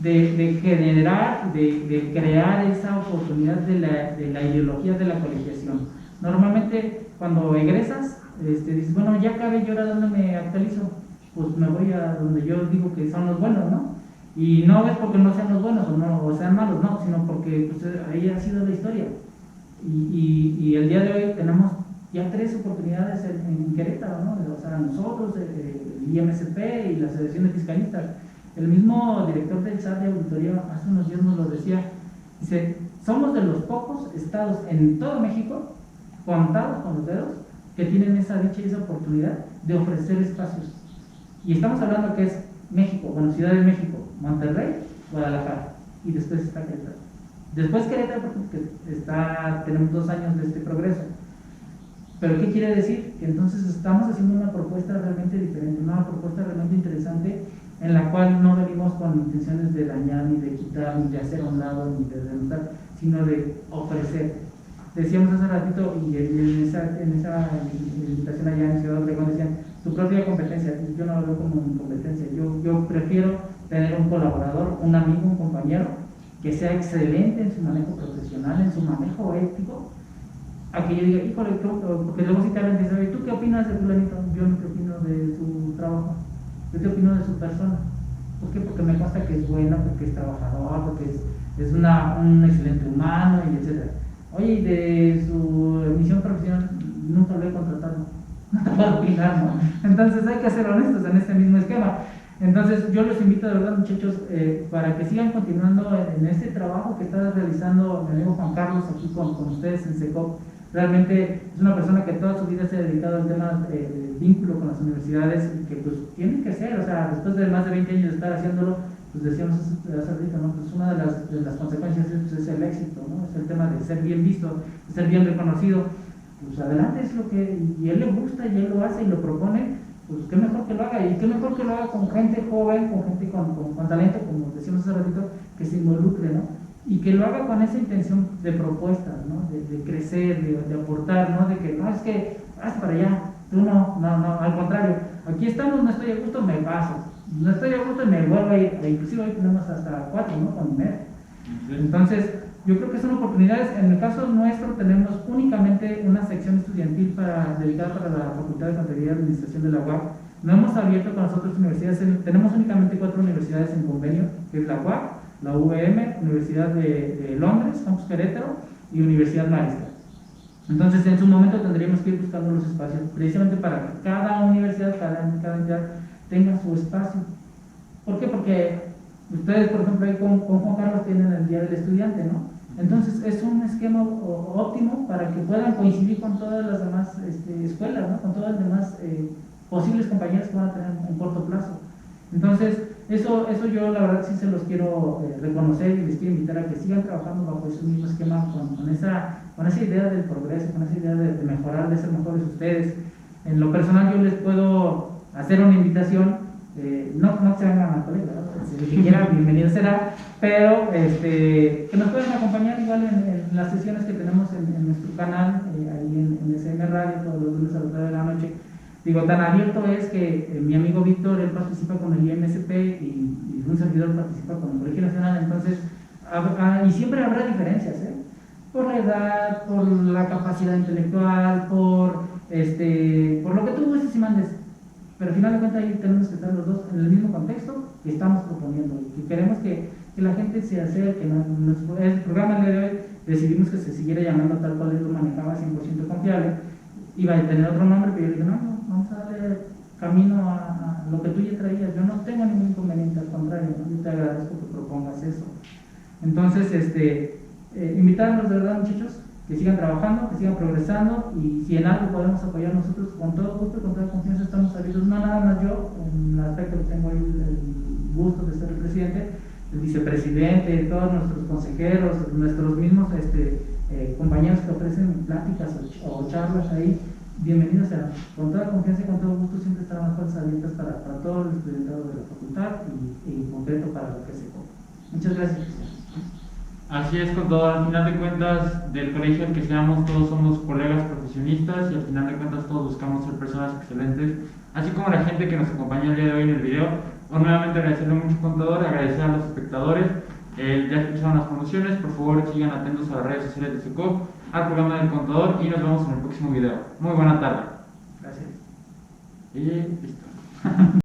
B: de generar, de crear esa oportunidad de la ideología de la colegiación. Normalmente cuando egresas dices, bueno, ya acabé, ¿yo ahora dónde me actualizo? Pues me voy a donde yo digo que son los buenos, ¿no? Y no es porque no sean los buenos o sean malos, no, sino porque pues, ahí ha sido la historia. Y el día de hoy tenemos ya 3 oportunidades en Querétaro, ¿no? O sea, nosotros, el IMSP y la Asociación de Fiscalistas. El mismo director del SAT de auditoría hace unos días nos lo decía. Dice, somos de los pocos estados en todo México, contados con los dedos, que tienen esa dicha y esa oportunidad de ofrecer espacios. Y estamos hablando que es México, bueno, Ciudad de México, Monterrey, Guadalajara, y después está Querétaro. Después Querétaro porque tenemos 2 años de este progreso. ¿Pero qué quiere decir? Que entonces estamos haciendo una propuesta realmente diferente, una propuesta realmente interesante, en la cual no venimos con intenciones de dañar, ni de quitar, ni de hacer a un lado, ni de denunciar, sino de ofrecer. Decíamos hace ratito, y en esa invitación allá en Ciudad Obregón decían, tu propia competencia. Yo no lo veo como mi competencia, yo prefiero tener un colaborador, un amigo, un compañero, que sea excelente en su manejo profesional, en su manejo ético, a que yo diga, híjole, porque luego si te hablan y dicen, ¿tú qué opinas de fulanito? Yo no te opino de su trabajo, yo te opino de su persona. ¿Por qué? Porque me consta que es bueno, porque es trabajador, porque es un excelente humano, y etc. Oye, y de su misión profesional, nunca lo he contratado, no te puedo opinar, ¿no? Entonces hay que ser honestos en este mismo esquema. Entonces yo los invito de verdad, muchachos, para que sigan continuando en este trabajo que está realizando mi amigo Juan Carlos aquí con ustedes en SECOP. Realmente es una persona que toda su vida se ha dedicado al tema de vínculo con las universidades y que pues tienen que ser, o sea, después de más de 20 años de estar haciéndolo, pues decíamos hace ratito, ¿no? Pues una de las consecuencias es el éxito, ¿no? Es el tema de ser bien visto, de ser bien reconocido. Pues adelante, es lo que, y él le gusta y él lo hace y lo propone, pues qué mejor que lo haga, y qué mejor que lo haga con gente joven, con gente con talento, como decíamos hace ratito, que se involucre, ¿no? Y que lo haga con esa intención de propuestas, ¿no? De crecer, de aportar, ¿no? De que no es que haz para allá, tú no, al contrario, aquí estamos, no estoy a gusto, me paso, no estoy a gusto y me vuelvo a ir, inclusive hoy tenemos hasta 4, ¿no? Con MED. Entonces, yo creo que son oportunidades. En el caso nuestro tenemos únicamente una sección estudiantil dedicada para la Facultad de Contaduría y Administración de la UAP. No hemos abierto con las otras universidades, tenemos únicamente 4 universidades en convenio, que es la UAP, la UVM, Universidad de Londres, Campus Querétaro y Universidad Mariscal. Entonces, en su momento tendríamos que ir buscando los espacios, precisamente para que cada universidad, cada entidad tenga su espacio. ¿Por qué? Porque ustedes, por ejemplo, ahí con Juan Carlos tienen el Día del Estudiante, ¿no? Entonces, es un esquema óptimo para que puedan coincidir con todas las demás escuelas, ¿no? Con todas las demás posibles compañeras que van a tener en corto plazo. Entonces, eso yo la verdad sí se los quiero reconocer y les quiero invitar a que sigan trabajando bajo ese mismo esquema, con esa idea del progreso, con esa idea de mejorar, de ser mejores ustedes. En lo personal yo les puedo hacer una invitación, no se hagan a colega, si quieran, bienvenido será, pero que nos puedan acompañar igual en las sesiones que tenemos en nuestro canal, ahí en SM Radio, todos los lunes a las 9 de la noche. Digo, tan abierto es que mi amigo Víctor, él participa con el IMSP y un servidor participa con el Colegio Nacional, entonces, y siempre habrá diferencias, por la edad, por la capacidad intelectual, por lo que tú gustes y mandes, pero al final de cuentas ahí tenemos que estar los dos en el mismo contexto que estamos proponiendo, y que queremos que la gente se acerque, ¿no? El programa el día de hoy decidimos que se siguiera llamando tal cual él lo manejaba, 100% confiable. Iba a tener otro nombre, pero yo dije, no, vamos a darle camino a lo que tú ya traías. Yo no tengo ningún inconveniente, al contrario, ¿no? Yo te agradezco que propongas eso. Entonces, invitarlos de verdad, muchachos, que sigan trabajando, que sigan progresando, y si en algo podemos apoyar nosotros, con todo gusto, con toda confianza estamos abiertos. No nada más yo, en el aspecto que tengo el gusto de ser el presidente, el vicepresidente, todos nuestros consejeros, nuestros mismos compañeros que ofrecen pláticas o charlas ahí, bienvenidos sean. Con toda confianza y con todo gusto siempre estarán las puertas abiertas para todos los estudiantados de la facultad y en concreto para lo que se cobra. Muchas gracias.
C: Así es, con todo, al final de cuentas del colegio al que seamos, todos somos colegas profesionistas y al final de cuentas todos buscamos ser personas excelentes, así como la gente que nos acompaña el día de hoy en el video. Nuevamente agradecerle mucho, contador, agradecer a los espectadores. Ya escucharon las promociones, por favor sigan atentos a las redes sociales de SECOP, al programa del contador, y nos vemos en el próximo video. Muy buena tarde.
B: Gracias.
C: Y listo.